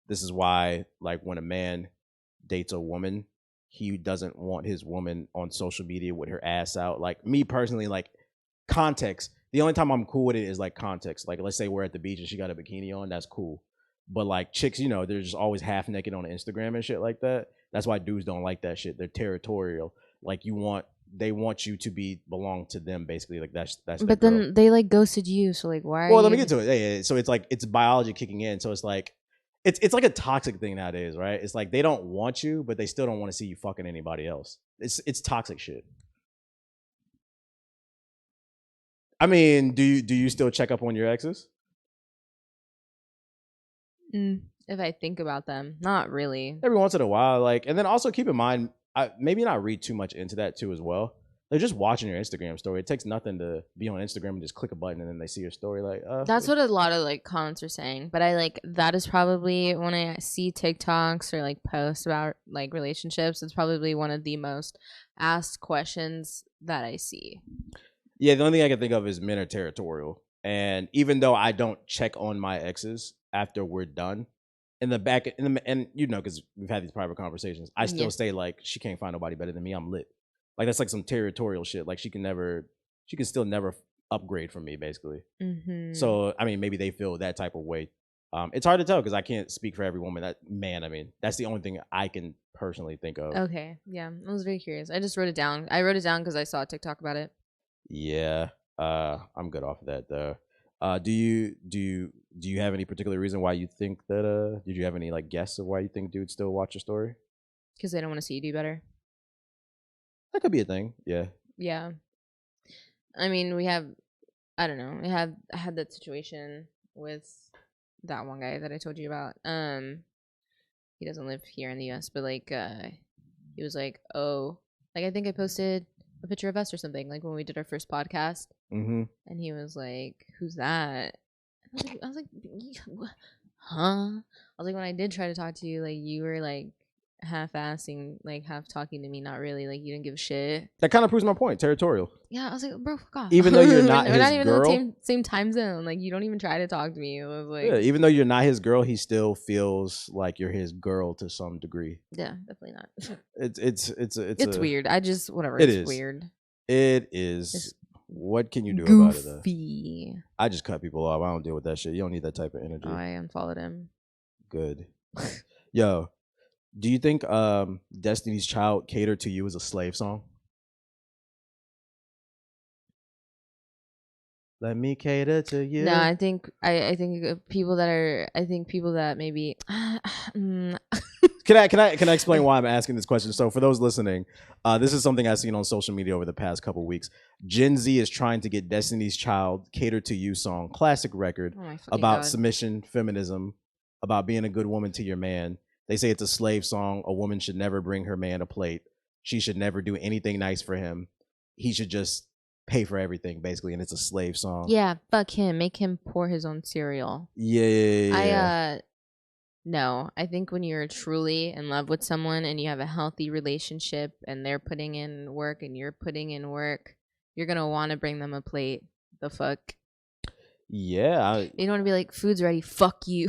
This is why, like, when a man dates a woman, he doesn't want his woman on social media with her ass out. Like, me personally, like, context. The only time I'm cool with it is like context. Like, let's say we're at the beach and she got a bikini on. That's cool. But like chicks, you know, they're just always half naked on Instagram and shit like that. That's why dudes don't like that shit. They're territorial. Like they want you to belong to them basically. Like that's. But then they like ghosted you, so like why? Well, let me get to it. Yeah. So it's like it's biology kicking in. So it's like it's like a toxic thing nowadays, right? It's like they don't want you, but they still don't want to see you fucking anybody else. It's toxic shit. I mean, do you still check up on your exes? If I think about them, not really. Every once in a while, like, and then also keep in mind, maybe not read too much into that too as well. They're just watching your Instagram story. It takes nothing to be on Instagram and just click a button and then they see your story. Like, that's what a lot of like comments are saying. But I like that is probably when I see TikToks or like posts about like relationships, it's probably one of the most asked questions that I see. Yeah, the only thing I can think of is men are territorial, and even though I don't check on my exes after we're done, in the back, and you know, because we've had these private conversations, I still say like she can't find nobody better than me. I'm lit. Like that's like some territorial shit. Like she can still never upgrade from me, basically. Mm-hmm. So I mean, maybe they feel that type of way. It's hard to tell because I can't speak for every woman. I mean, that's the only thing I can personally think of. Okay, yeah, I was very curious. I just wrote it down. I wrote it down because I saw a TikTok about it. Yeah, I'm good off of that though. Do you have any particular reason why you think that? Did you have any like guess of why you think dudes still watch your story? Because they don't want to see you do better. That could be a thing. Yeah. Yeah. I mean, I don't know. I had that situation with that one guy that I told you about. He doesn't live here in the US, but like, he was like, oh, like I think I posted a picture of us or something, like when we did our first podcast. Mm-hmm. And he was like, who's that? I was like, huh? I was like, when I did try to talk to you, like you were like half-assing, like half talking to me, not really, like you didn't give a shit. That kind of proves my point. Territorial. Yeah, I was like, bro, fuck off. Even though you're not we're his not even girl, in the same time zone. Like you don't even try to talk to me. I was like, yeah, even though you're not his girl, he still feels like you're his girl to some degree. Yeah, definitely not. It's weird. I just whatever. It's weird. It is. It's what can you do goofy. about it? Though? I just cut people off. I don't deal with that shit. You don't need that type of energy. Oh, I unfollowed him. Good. Yo, do you think Destiny's Child Cater to You is a slave song? Let me cater to you. No, I think people that maybe Can I explain why I'm asking this question? So for those listening, this is something I've seen on social media over the past couple weeks. Gen Z is trying to get Destiny's Child Cater to You song, classic record, about submission, feminism, about being a good woman to your man. They say it's a slave song. A woman should never bring her man a plate. She should never do anything nice for him. He should just pay for everything basically, and it's a slave song. Yeah, fuck him. Make him pour his own cereal. Yeah. No, I think when you're truly in love with someone and you have a healthy relationship and they're putting in work and you're putting in work, you're going to want to bring them a plate. The fuck? Yeah. You don't want to be like, food's ready. Fuck you.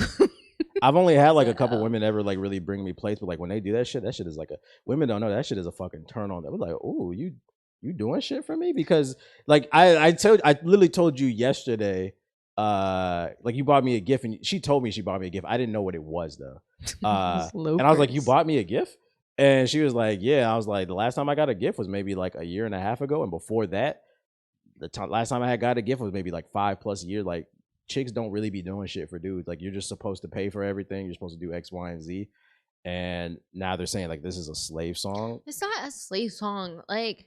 I've only had like a couple women ever like really bring me plates, but like when they do that shit is like women don't know that shit is a fucking turn on. That was like, oh, you doing shit for me? Because like I literally told you yesterday, like you bought me a gift, and she told me she bought me a gift. I didn't know what it was though. And I was like, you bought me a gift? And she was like, yeah. I was like, the last time I got a gift was maybe like a year and a half ago, and before that, last time I had got a gift was maybe like 5+ years. Like, chicks don't really be doing shit for dudes. Like, you're just supposed to pay for everything. You're supposed to do X, Y, and Z. And now they're saying like this is a slave song. It's not a slave song. Like,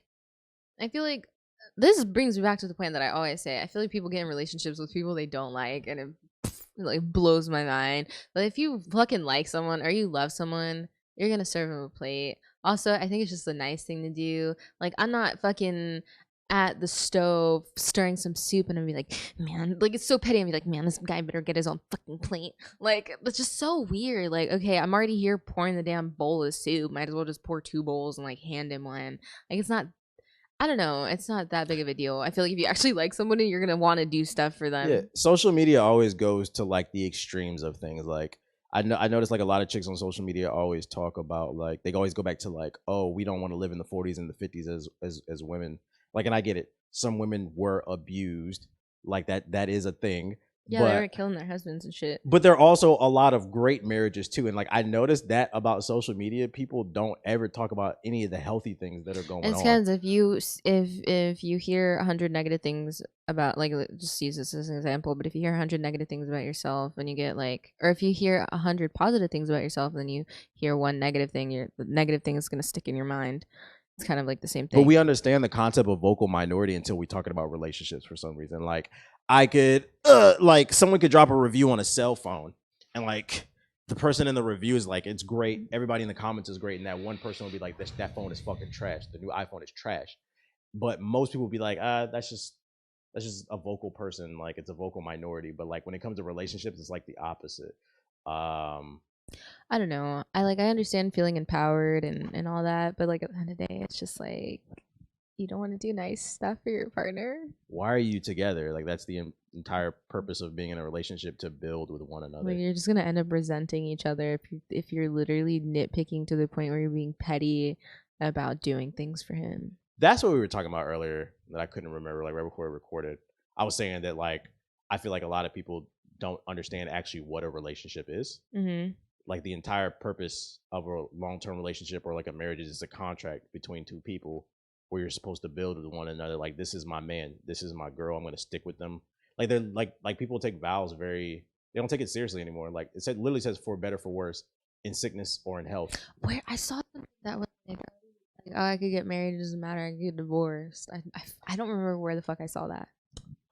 I feel like this brings me back to the point that I always say. I feel like people get in relationships with people they don't like, and it like blows my mind. But if you fucking like someone or you love someone, you're gonna serve them a plate. Also, I think it's just a nice thing to do. Like, I'm not fucking at the stove stirring some soup and I'd be like, man, like, it's so petty. I'd be like, man, this guy better get his own fucking plate. Like, it's just so weird. Like, okay, I'm already here pouring the damn bowl of soup. Might as well just pour 2 bowls and like hand him one. Like, it's not, I don't know. It's not that big of a deal. I feel like if you actually like somebody, you're gonna want to do stuff for them. Yeah, social media always goes to like the extremes of things. Like I noticed like a lot of chicks on social media always talk about like they always go back to like, oh, we don't want to live in the 40s and the 50s as women. Like, and I get it. Some women were abused. Like that is a thing. Yeah, they were killing their husbands and shit. But there are also a lot of great marriages too. And like I noticed that about social media, people don't ever talk about any of the healthy things that are going on. It's because if you hear 100 negative things about, like, just use this as an example, but if you hear 100 negative things about yourself and you get like, or if you hear 100 positive things about yourself and then you hear one negative thing, the negative thing is going to stick in your mind. It's kind of like the same thing. But we understand the concept of vocal minority until we talking about relationships for some reason. Like I could, like someone could drop a review on a cell phone and like the person in the review is like, it's great. Everybody in the comments is great. And that one person will be like, that phone is fucking trash. The new iPhone is trash. But most people will be like, that's just a vocal person. Like it's a vocal minority. But like when it comes to relationships, it's like the opposite. I don't know. I understand feeling empowered and all that, but like at the end of the day, it's just like you don't want to do nice stuff for your partner. Why are you together? Like that's the entire purpose of being in a relationship, to build with one another. Like you're just gonna end up resenting each other if you're literally nitpicking to the point where you're being petty about doing things for him. That's what we were talking about earlier that I couldn't remember, like right before we recorded. I was saying that like I feel like a lot of people don't understand actually what a relationship is. Mm-hmm. Like the entire purpose of a long-term relationship or like a marriage is a contract between two people where you're supposed to build with one another. Like, this is my man, this is my girl, I'm going to stick with them. Like they're like people take vows they don't take it seriously anymore. Like literally says for better, for worse, in sickness or in health. Where I saw that was like, oh, I could get married, it doesn't matter, I could get divorced. I don't remember where the fuck I saw that.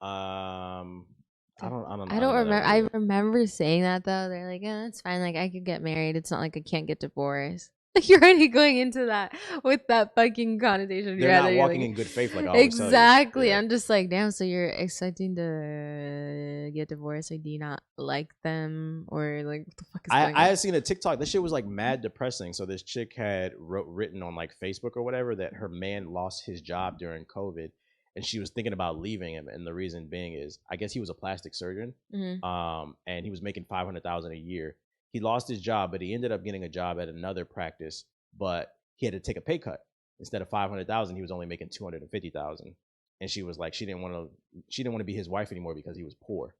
I don't remember. I remember saying that though. They're like, yeah, it's fine. Like I could get married. It's not like I can't get divorced. Like you're already going into that with that fucking connotation. They're not walking in good faith, like I always tell you. Exactly. Yeah. I'm just like, damn. So you're expecting to get divorced? Like, do you not like them, or like what the fuck is going on? I had seen a TikTok. This shit was like mad depressing. So this chick had written on like Facebook or whatever that her man lost his job during COVID. And she was thinking about leaving him, and the reason being is, I guess he was a plastic surgeon, and he was making $500,000 a year. He lost his job, but he ended up getting a job at another practice, but he had to take a pay cut. Instead of $500,000, he was only making $250,000. And she was like, she didn't want to be his wife anymore because he was poor.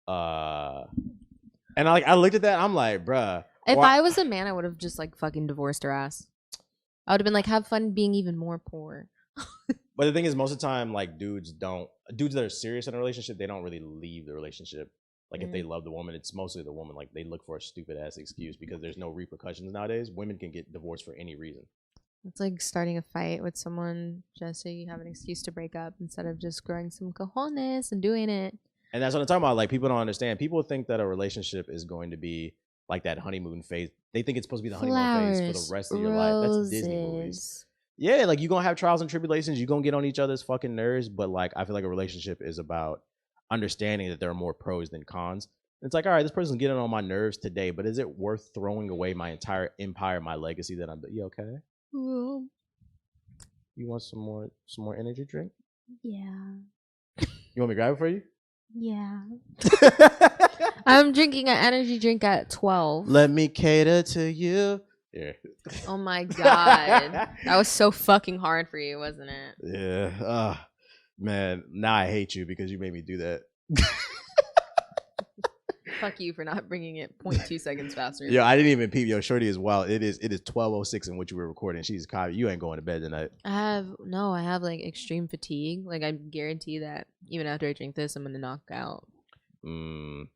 And I looked at that, I'm like, bruh. If I was a man, I would have just like fucking divorced her ass. I would have been like, have fun being even more poor. But the thing is, most of the time, like dudes that are serious in a relationship, they don't really leave the relationship. Like if they love the woman, it's mostly the woman. Like they look for a stupid ass excuse because there's no repercussions nowadays. Women can get divorced for any reason. It's like starting a fight with someone just so you have an excuse to break up instead of just growing some cojones and doing it. And that's what I'm talking about. Like people don't understand. People think that a relationship is going to be like that honeymoon phase. They think it's supposed to be the honeymoon phase for the rest of your life. That's Disney movies. Yeah, like you're gonna have trials and tribulations. You're gonna get on each other's fucking nerves, but like I feel like a relationship is about understanding that there are more pros than cons. It's like, all right, this person's getting on my nerves today, but is it worth throwing away my entire empire, my legacy that I'm? You okay? Well, you want some more energy drink? Yeah. You want me to grab it for you? Yeah. I'm drinking an energy drink at 12. Let me cater to you. Yeah. Oh my god. That was so fucking hard for you, wasn't it? Yeah. Man, now I hate you because you made me do that. Fuck you for not bringing it 0.2 seconds faster. Yeah, I didn't even peep. Yo, shorty as well. It is 12:06 in which you were recording. She's copy. You ain't going to bed tonight. I have like extreme fatigue. Like I guarantee that even after I drink this, I'm gonna knock out. I'm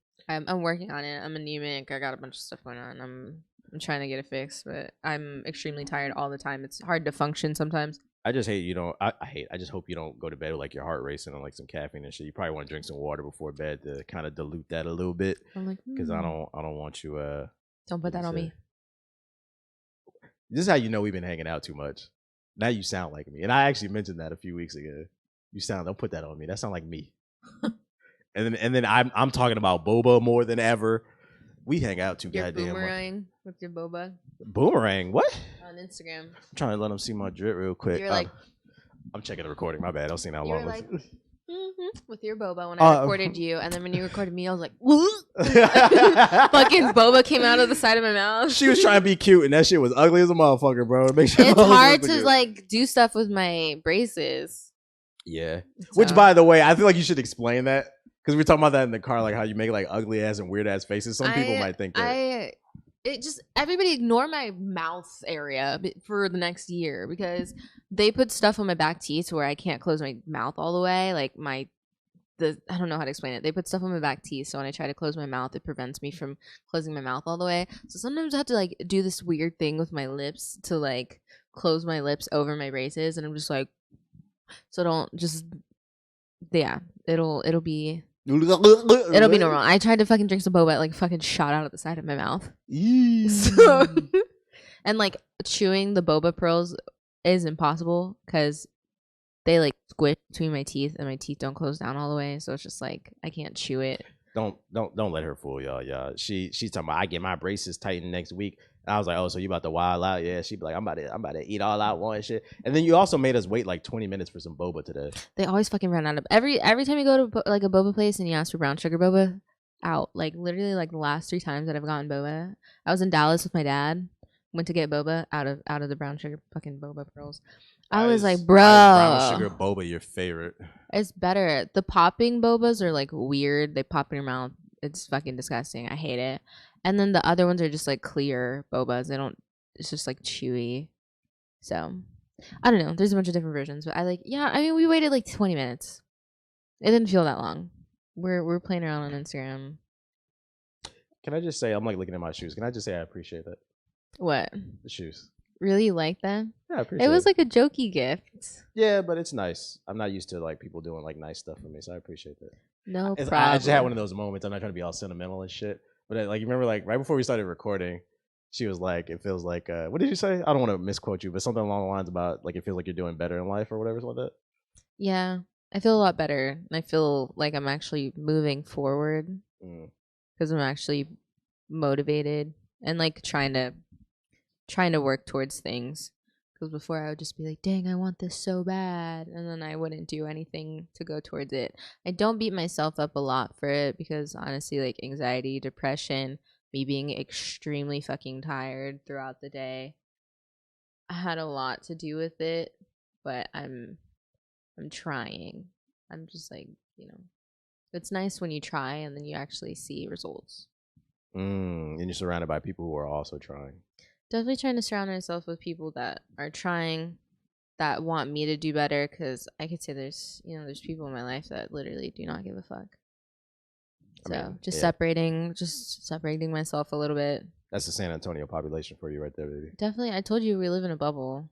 working on it. I'm anemic. I got a bunch of stuff going on. I'm trying to get it fixed, but I'm extremely tired all the time. It's hard to function sometimes. I just hate you don't. I just hope you don't go to bed with like your heart racing and like some caffeine and shit. You probably want to drink some water before bed to kind of dilute that a little bit. I'm like, because I don't want you. Don't put that on me. This is how you know we've been hanging out too much. Now you sound like me, and I actually mentioned that a few weeks ago. Don't put that on me. That sound like me. and then I'm talking about boba more than ever. We hang out too goddamn much. Boomerang with your boba. Boomerang? What? On Instagram. I'm trying to let them see my drip real quick. You're like, I'm checking the recording. My bad. I don't see how long. Like, with your boba when I recorded you, and then when you recorded me, I was like, fucking boba came out of the side of my mouth. She was trying to be cute, and that shit was ugly as a motherfucker, bro. It's hard to like do stuff with my braces. Yeah. So. Which, by the way, I feel like you should explain that. Because we were talking about that in the car, like how you make like ugly ass and weird ass faces. Some people might think that. Everybody ignore my mouth area for the next year because they put stuff on my back teeth where I can't close my mouth all the way. Like I don't know how to explain it. They put stuff on my back teeth, so when I try to close my mouth, it prevents me from closing my mouth all the way. So sometimes I have to like do this weird thing with my lips to like close my lips over my braces, and I'm just like, so don't just, yeah, it'll be normal. I tried to fucking drink some boba, like fucking shot out of the side of my mouth. So, and like chewing the boba pearls is impossible because they like squish between my teeth and my teeth don't close down all the way. So it's just like I can't chew it. Don't let her fool y'all. Y'all. She's talking about I get my braces tightened next week. And I was like, oh, so you about to wild out? Yeah. She'd be like, I'm about to eat all out one shit. And then you also made us wait like 20 minutes for some boba today. They always fucking run out of every time you go to like a boba place and you ask for brown sugar boba, out. Like literally like the last 3 times that I've gotten boba, I was in Dallas with my dad. Went to get boba out of the brown sugar fucking boba pearls. I was like, bro, brown sugar boba your favorite? It's better. The popping bobas are like weird. They pop in your mouth. It's fucking disgusting. I hate it. And then the other ones are just like clear bobas. They don't. It's just like chewy. So I don't know. There's a bunch of different versions, but we waited like 20 minutes. It didn't feel that long. We're playing around on Instagram. Can I just say I'm like looking at my shoes? Can I just say I appreciate that? What? The shoes. Really, you like them? Yeah, I appreciate it. It was like a jokey gift. Yeah, but it's nice. I'm not used to like people doing like nice stuff for me, so I appreciate that. No problem. I just had one of those moments. I'm not trying to be all sentimental and shit, but like you remember, like right before we started recording, she was like, "It feels like what did you say? I don't want to misquote you, but something along the lines about like it feels like you're doing better in life or whatever, something like that." Yeah, I feel a lot better. I feel like I'm actually moving forward because I'm actually motivated and like trying to work towards things. Because before I would just be like, dang, I want this so bad. And then I wouldn't do anything to go towards it. I don't beat myself up a lot for it because honestly, like anxiety, depression, me being extremely fucking tired throughout the day, I had a lot to do with it. But I'm trying. I'm just like, it's nice when you try and then you actually see results. And you're surrounded by people who are also trying. Definitely trying to surround myself with people that are trying, that want me to do better. Because I could say there's people in my life that literally do not give a fuck. So separating myself a little bit. That's the San Antonio population for you right there, baby. Definitely. I told you we live in a bubble.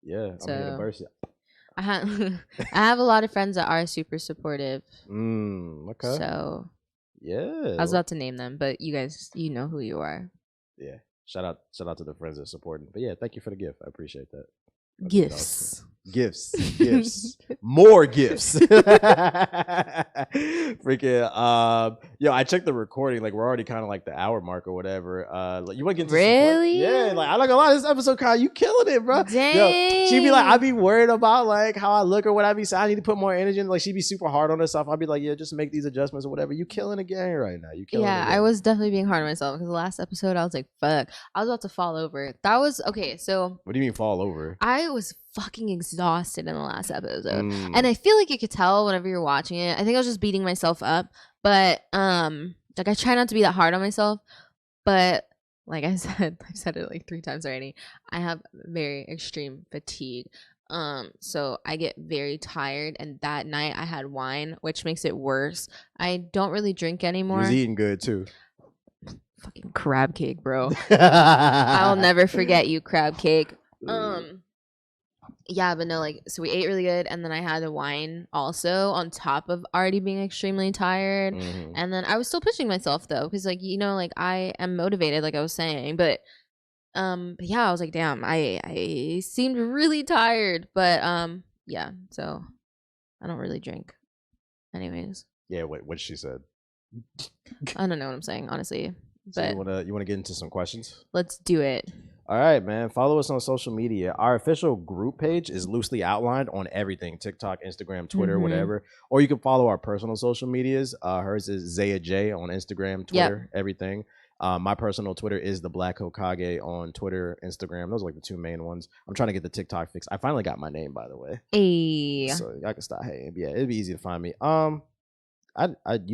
Yeah, so, I'm gonna I have a lot of friends that are super supportive. Okay. So yeah, I was about to name them, but you guys, you know who you are. Yeah. Shout out to the friends that support. But yeah, thank you for the gift. I appreciate that. Gifts. Gifts, more gifts. Freaking yo, I checked the recording, like we're already kind of like the hour mark or whatever. Like, you want to get into really? Yeah, like I'm not gonna lie, this episode, Kyle, you killing it, bro. Dang. Yo, she be like, I be worried about like how I look or what I be saying. I need to put more energy in. Like she be super hard on herself. I'll be like, yeah, just make these adjustments or whatever. You killing the game right now. You killing Yeah, I was definitely being hard on myself because the last episode I was like, fuck. I was about to fall over. That was okay, so what do you mean fall over? I was fucking exhausted in the last episode. And I feel like you could tell whenever you're watching it. I think I was just beating myself up. But like I try not to be that hard on myself. But like I said, I've said it like 3 times already. I have very extreme fatigue. So I get very tired, and that night I had wine, which makes it worse. I don't really drink anymore. You was eating good too. Fucking crab cake, bro. I'll never forget you, crab cake. Yeah, but no, like, so we ate really good, and then I had a wine also on top of already being extremely tired. And then I was still pushing myself though, because like, you know, like I am motivated, like I was saying, but yeah, I was like, damn, I seemed really tired, but yeah, so I don't really drink anyways. Yeah, what she said. I don't know what I'm saying, honestly. So but you wanna get into some questions? Let's do it. All right, man. Follow us on social media. Our official group page is loosely outlined on everything: TikTok, Instagram, Twitter, whatever. Or you can follow our personal social medias. Hers is Zaya J on Instagram, Twitter, everything. My personal Twitter is the Black Hokage on Twitter, Instagram. Those are like the 2 main ones. I'm trying to get the TikTok fixed. I finally got my name, by the way. Hey. So I can stop hating. Yeah, it'd be easy to find me. You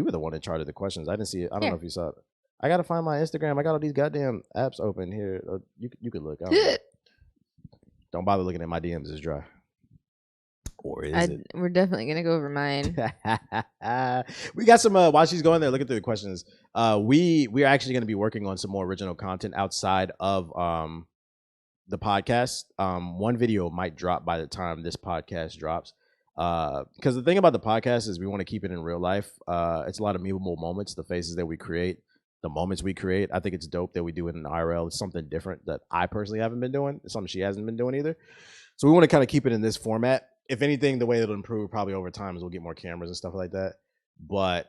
were the one in charge of the questions. I didn't see it. I don't know if you saw it. I gotta find my Instagram. I got all these goddamn apps open here. You could look. Don't bother looking at my DMs. It's dry. Or is it? We're definitely gonna go over mine. We got some. While she's going there, looking through the questions. We are actually going to be working on some more original content outside of the podcast. One video might drop by the time this podcast drops. Because the thing about the podcast is we want to keep it in real life. It's a lot of memeable moments, the faces that we create, the moments we create. I think it's dope that we do it in IRL. It's something different that I personally haven't been doing. It's something she hasn't been doing either. So we want to kind of keep it in this format. If anything, the way it'll improve probably over time is we'll get more cameras and stuff like that. But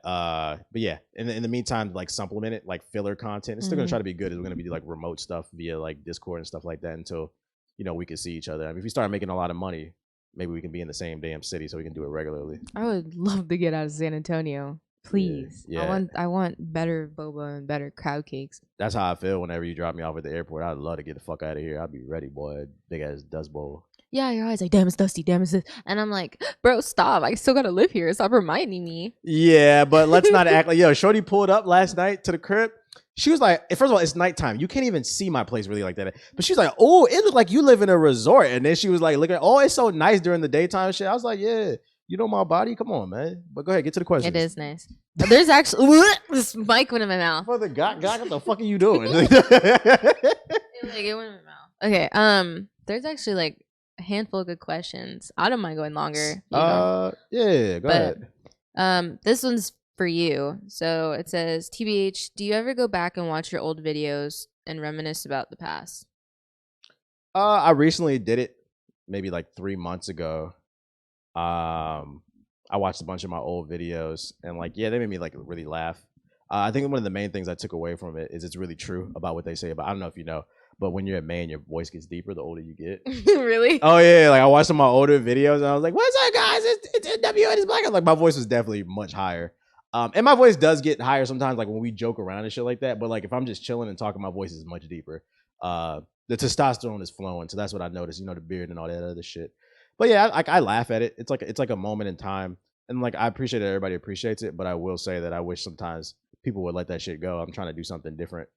yeah, in the meantime, like supplement it, like filler content. It's still gonna try to be good. It's gonna be like remote stuff via like Discord and stuff like that until, you know, we can see each other. I mean, if we start making a lot of money, maybe we can be in the same damn city so we can do it regularly. I would love to get out of San Antonio. Please. Yeah. I want better boba and better crowd cakes. That's how I feel whenever you drop me off at the airport. I'd love to get the fuck out of here. I'd be ready, boy. Big ass dust bowl. Yeah, you're always like, damn, it's dusty, damn, it's this. And I'm like, bro, stop. I still gotta live here. Stop reminding me. Yeah, but let's not act like, yo, Shorty pulled up last night to the crib. She was like, first of all, it's nighttime. You can't even see my place really like that. But she was like, oh, it looked like you live in a resort. And then she was like, looking, oh, it's so nice during the daytime shit. I was like, yeah, you know my body? Come on, man. But go ahead, get to the question. It is nice. But there's actually, this mic went in my mouth. Mother God, what the fuck are you doing? It went in my mouth. Okay, there's actually like a handful of good questions. I don't mind going longer. Yeah, go ahead. This one's for you. So it says, TBH, do you ever go back and watch your old videos and reminisce about the past? I recently did it maybe like 3 months ago. I watched a bunch of my old videos and like, yeah, they made me like really laugh. I think one of the main things I took away from it is it's really true about what they say about, I don't know if you know, but when you're a man, your voice gets deeper the older you get. Really? Oh yeah, like I watched some of my older videos and I was like, "What's up, guys? It's NW and it's Black." Like my voice was definitely much higher, and my voice does get higher sometimes, like when we joke around and shit like that. But like if I'm just chilling and talking, my voice is much deeper. The testosterone is flowing, so that's what I noticed. You know, the beard and all that other shit. But yeah, I laugh at it. It's like a moment in time, and like I appreciate that everybody appreciates it. But I will say that I wish sometimes people would let that shit go. I'm trying to do something different.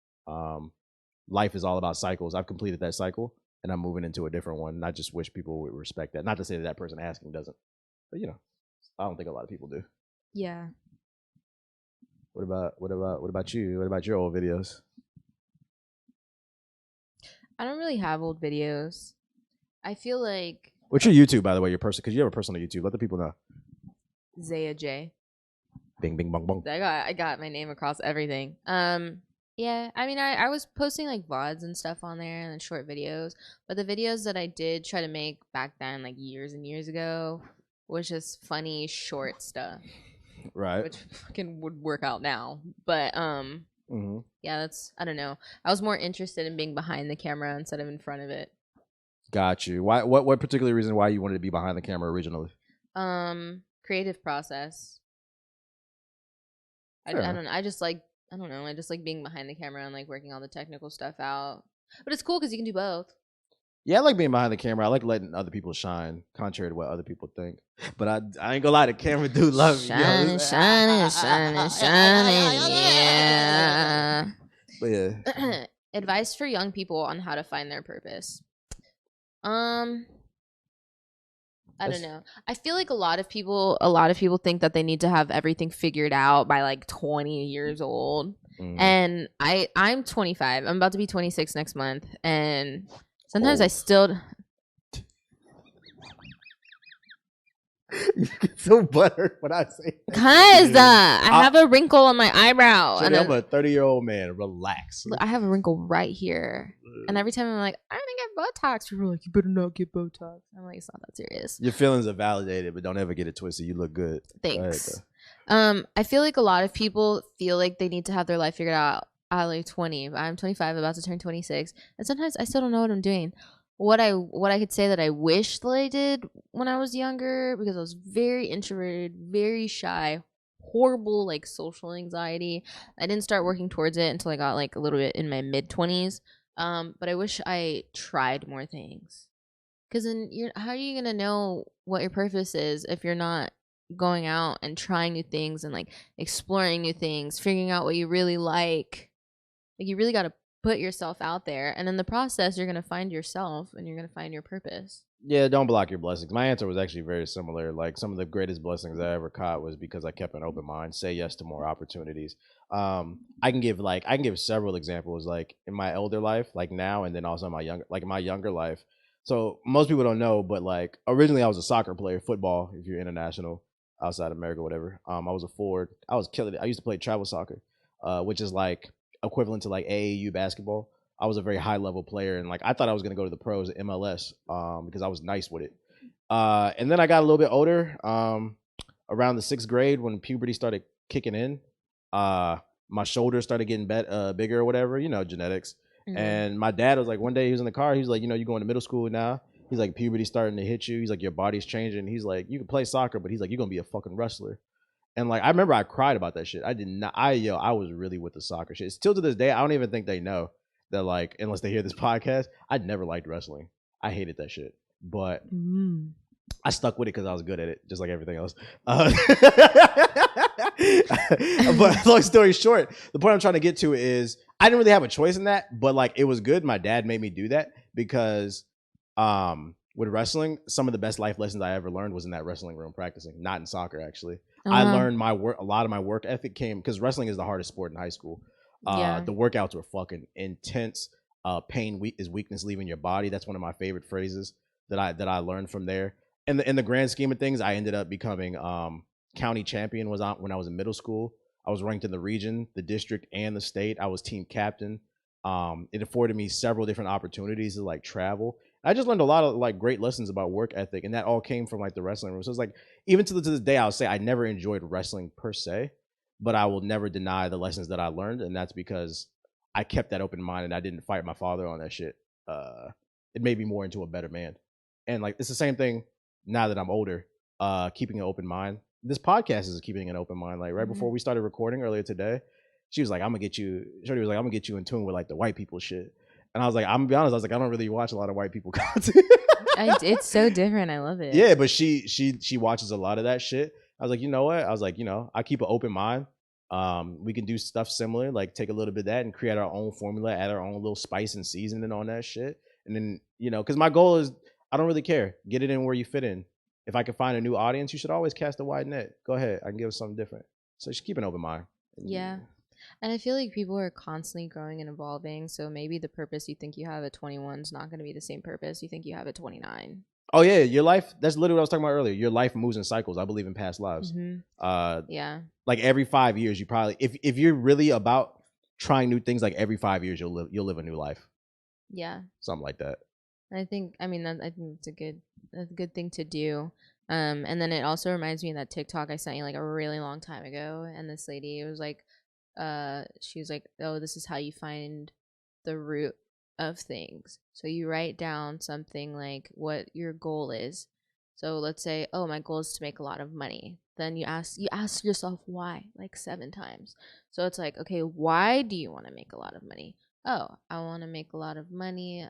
Life is all about cycles. I've completed that cycle and I'm moving into a different one. And I just wish people would respect that. Not to say that person asking doesn't, but you know, I don't think a lot of people do. Yeah. What about you? What about your old videos? I don't really have old videos. I feel like. What's your YouTube, by the way? Your person, because you have a personal YouTube. Let the people know. Zaya J. Bing, bing, bong, bong. I got my name across everything. Yeah, I mean, I was posting like VODs and stuff on there and then short videos, but the videos that I did try to make back then, like years and years ago, was just funny short stuff, Right. which fucking would work out now. But yeah, that's I don't know. I was more interested in being behind the camera instead of in front of it. Got you. Why? What particular reason why you wanted to be behind the camera originally? Creative process. I don't know. I don't know. I just like being behind the camera and like working all the technical stuff out. But it's cool because you can do both. Yeah, I like being behind the camera. I like letting other people shine, contrary to what other people think. But I ain't gonna lie, the camera do love me. Shining, shining, shining, shining, yeah. But yeah. Advice for young people on how to find their purpose. I don't know. I feel like a lot of people think that they need to have everything figured out by like 20 years old. And I'm 25. I'm about to be 26 next month, and sometimes I still You get so buttered when I say that. Cause I have a wrinkle on my eyebrow. And I'm a 30-year-old man. Relax. I have a wrinkle right here. And every time I'm like, I want to get Botox, people are like, you better not get Botox. I'm like, it's not that serious. Your feelings are validated, but don't ever get it twisted. You look good. Thanks. I feel like a lot of people feel like they need to have their life figured out at like 20. I'm 25, about to turn 26. And sometimes I still don't know what I'm doing. What I could say that I wish that I did when I was younger, because I was very introverted, very shy, horrible like social anxiety. I didn't start working towards it until I got like a little bit in my mid-20s. But I wish I tried more things. Because then how are you gonna know what your purpose is if you're not going out and trying new things and like exploring new things, figuring out what you really like? Like you really gotta put yourself out there, and in the process you're gonna find yourself and you're gonna find your purpose. Yeah, don't block your blessings. My answer was actually very similar. Like some of the greatest blessings I ever caught was because I kept an open mind, say yes to more opportunities. I can give several examples, like in my elder life, like now, and then also in my younger life. So most people don't know, but like originally I was a soccer player, football, if you're international outside America, whatever. I was a forward. I was killing it. I used to play travel soccer, which is like equivalent to like AAU basketball. I was a very high level player, and like I thought I was gonna go to the pros at MLS because I was nice with it. And then I got a little bit older, around the 6th grade when puberty started kicking in. My shoulders started getting bigger or whatever, genetics. Mm-hmm. And my dad was like, one day he was in the car, he was like, you're going to middle school now. He's like, puberty's starting to hit you. He's like, your body's changing. He's like, you can play soccer, but he's like, you're gonna be a fucking wrestler. And like I remember I cried about that shit. I did not. I was really with the soccer shit. Still to this day, I don't even think they know that, like, unless they hear this podcast, I never liked wrestling. I hated that shit. But I stuck with it because I was good at it, just like everything else. But long story short, the point I'm trying to get to is I didn't really have a choice in that, but like it was good. My dad made me do that because with wrestling, some of the best life lessons I ever learned was in that wrestling room practicing, not in soccer actually. I learned a lot of my work ethic came because wrestling is the hardest sport in high school. The workouts were fucking intense. Pain is weakness leaving your body. That's one of my favorite phrases that I learned from there. And in the grand scheme of things, I ended up becoming county champion when I was in middle school. I was ranked in the region, the district, and the state. I was team captain. It afforded me several different opportunities to like travel. I just learned a lot of like great lessons about work ethic, and that all came from like the wrestling room. So it's like even to this day, I'll say I never enjoyed wrestling per se, but I will never deny the lessons that I learned, and that's because I kept that open mind and I didn't fight my father on that shit. It made me more into a better man, and like it's the same thing now that I'm older. Keeping an open mind. This podcast is keeping an open mind. Like right before we started recording earlier today, she was like, "I'm gonna get you." Shorty was like, "I'm gonna get you in tune with like the white people shit." And I was like, I'm gonna be honest, I was like, I don't really watch a lot of white people content. It's so different. I love it. Yeah, but she watches a lot of that shit. I was like, you know what? I was like, I keep an open mind. We can do stuff similar, like take a little bit of that and create our own formula, add our own little spice and seasoning on that shit. And then, because my goal is, I don't really care. Get it in where you fit in. If I can find a new audience, you should always cast a wide net. Go ahead. I can give something different. So just keep an open mind. Yeah. And I feel like people are constantly growing and evolving. So maybe the purpose you think you have at 21 is not going to be the same purpose you think you have at 29. Oh, yeah. Your life, that's literally what I was talking about earlier. Your life moves in cycles. I believe in past lives. Yeah. Like every 5 years, you probably, if you're really about trying new things like every 5 years you'll live a new life. Yeah. Something like that. I think it's a good thing to do. And then it also reminds me of that TikTok I sent you like a really long time ago, and this lady was like, she was like, oh, this is how you find the root of things. So you write down something like what your goal is. So let's say, oh, my goal is to make a lot of money. Then you ask yourself why like 7 times. So it's like, okay, why do you want to make a lot of money? Oh, I want to make a lot of money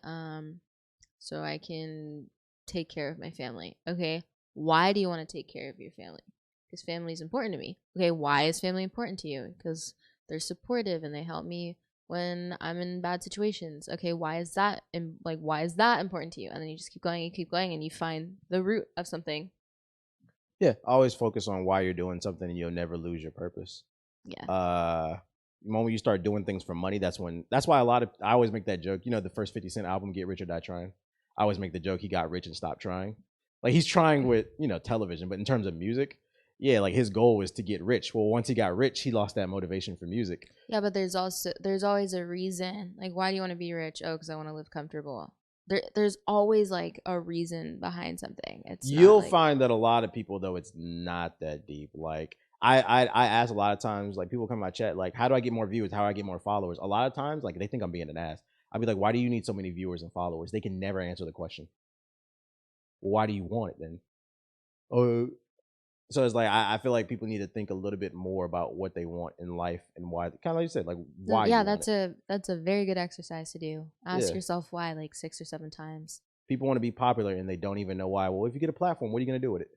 so I can take care of my family. Okay, why do you want to take care of your family? Because family is important to me. Okay, why is family important to you? Because they're supportive and they help me when I'm in bad situations. Okay, why is that why is that important to you? And then you just keep going and you find the root of something. Yeah, always focus on why you're doing something and you'll never lose your purpose. Yeah. The moment you start doing things for money, that's why I always make that joke. You know, the first 50 Cent album, Get Rich or Die Trying. I always make the joke he got rich and stopped trying. Like he's trying with, television, but in terms of music, yeah, like his goal was to get rich. Well, once he got rich, he lost that motivation for music. Yeah, but there's always a reason. Like, why do you want to be rich? Oh, because I want to live comfortable. There's always like a reason behind something. You'll find that a lot of people though, it's not that deep. Like I ask a lot of times, like people come to my chat, like, how do I get more viewers? How do I get more followers? A lot of times, like they think I'm being an ass. I'll be like, why do you need so many viewers and followers? They can never answer the question. Well, why do you want it then? Oh, so it's like I feel like people need to think a little bit more about what they want in life and why. Kind of like you said, like why. Yeah, that's a very good exercise to do. Ask yourself why like 6 or 7 times. People want to be popular and they don't even know why. Well, if you get a platform, what are you gonna do with it?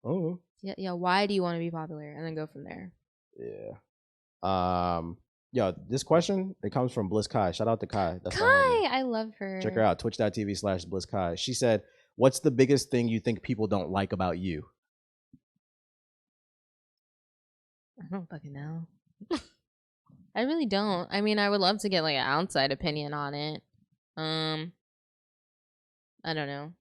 Oh. Yeah. Why do you want to be popular? And then go from there. Yeah. Yo, this question, it comes from Bliss Kai. Shout out to Kai. That's Kai, I love her. Check her out, twitch.tv/Bliss Kai. She said, what's the biggest thing you think people don't like about you? I don't fucking know. I really don't. I mean, I would love to get like an outside opinion on it. I don't know.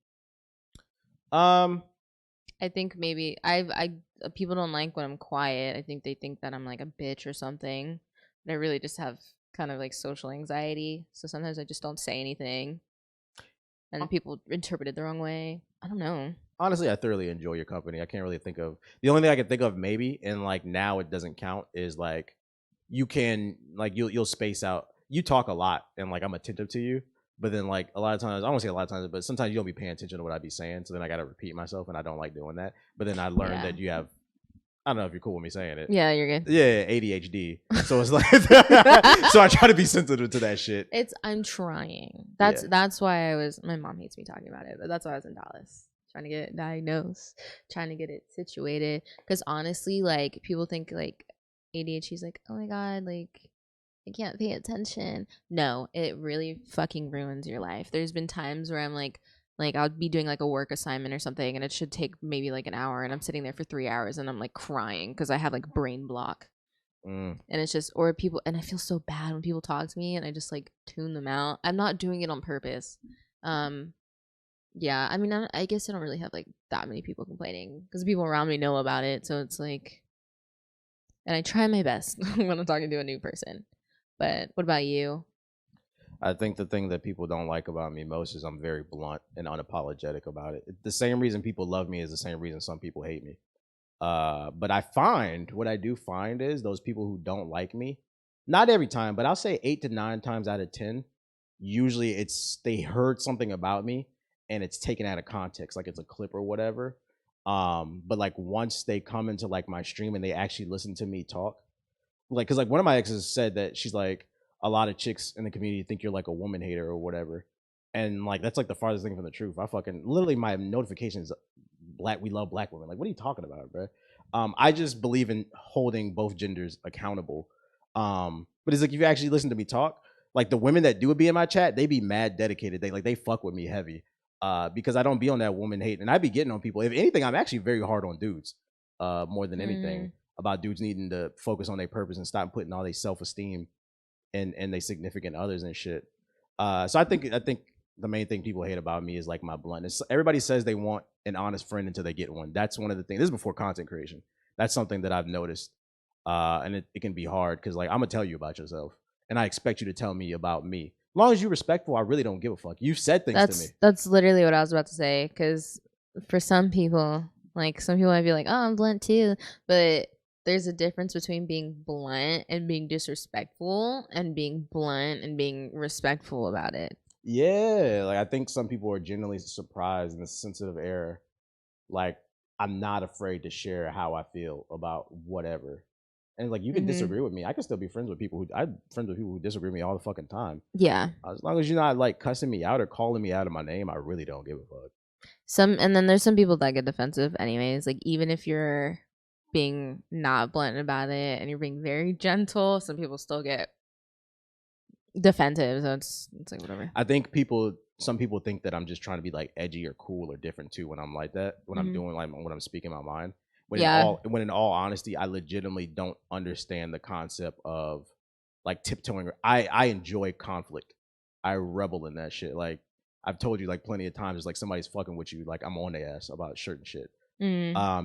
I think maybe I people don't like when I'm quiet. I think they think that I'm like a bitch or something. But I really just have kind of like social anxiety, so sometimes I just don't say anything, and people interpret it the wrong way. I don't know. Honestly, I thoroughly enjoy your company. I can't really think of the only thing I can think of maybe, and like now it doesn't count, is like you can like you'll space out. You talk a lot, and like I'm attentive to you. But then, like, a lot of times, I won't say a lot of times, but sometimes you don't be paying attention to what I be saying. So then I got to repeat myself, and I don't like doing that. But then I learned that you have, I don't know if you're cool with me saying it. Yeah, you're good. Yeah, ADHD. So it's like, so I try to be sensitive to that shit. I'm trying. That's why my mom hates me talking about it, but that's why I was in Dallas. Trying to get it diagnosed, trying to get it situated. Because honestly, like, people think, like, ADHD is like, oh my God, like, I can't pay attention. No, it really fucking ruins your life. There's been times where I'm like I'll be doing like a work assignment or something and it should take maybe like an hour and I'm sitting there for 3 hours and I'm like crying because I have like brain block. And it's just, or people, and I feel so bad when people talk to me and I just like tune them out. I'm not doing it on purpose. Yeah, I mean, I guess I don't really have like that many people complaining because people around me know about it. So it's like, and I try my best when I'm talking to a new person. But what about you? I think the thing that people don't like about me most is I'm very blunt and unapologetic about it. The same reason people love me is the same reason some people hate me. But what I do find is those people who don't like me, not every time, but I'll say 8 to 9 times out of 10, usually they heard something about me and it's taken out of context, like it's a clip or whatever. But like once they come into like my stream and they actually listen to me talk, like, cause like one of my exes said that she's like, a lot of chicks in the community think you're like a woman hater or whatever. And like, that's like the farthest thing from the truth. I fucking literally my notifications, we love black women. Like, what are you talking about, bro? I just believe in holding both genders accountable. But it's like, if you actually listen to me talk, like the women that do be in my chat, they be mad dedicated. They fuck with me heavy. Because I don't be on that woman hate and I be getting on people. If anything, I'm actually very hard on dudes, more than anything, about dudes needing to focus on their purpose and stop putting all their self-esteem and their significant others and shit. So I think the main thing people hate about me is like my bluntness. Everybody says they want an honest friend until they get one. That's one of the things. This is before content creation. That's something that I've noticed. And it can be hard because like I'm gonna tell you about yourself. and I expect you to tell me about me. As long as you're respectful, I really don't give a fuck. You've said things to me. That's literally what I was about to say. Because for some people, like some people might be like, "Oh, I'm blunt too," but there's a difference between being blunt and being disrespectful, and being blunt and being respectful about it. Yeah, like I think some people are genuinely surprised in the sensitive era. Like I'm not afraid to share how I feel about whatever. And like you can disagree with me. I can still be friends with people I'm friends with people who disagree with me all the fucking time. Yeah. As long as you're not like cussing me out or calling me out of my name, I really don't give a fuck. And then there's some people that get defensive anyways. Like even if you're being not blunt about it and you're being very gentle, some people still get defensive. So it's like whatever. I think some people think that I'm just trying to be like edgy or cool or different too when I'm like that. When I'm doing like when I'm speaking my mind. When in all honesty, I legitimately don't understand the concept of like tiptoeing. I enjoy conflict. I revel in that shit. Like I've told you like plenty of times, it's like somebody's fucking with you, like I'm on their ass about certain shit.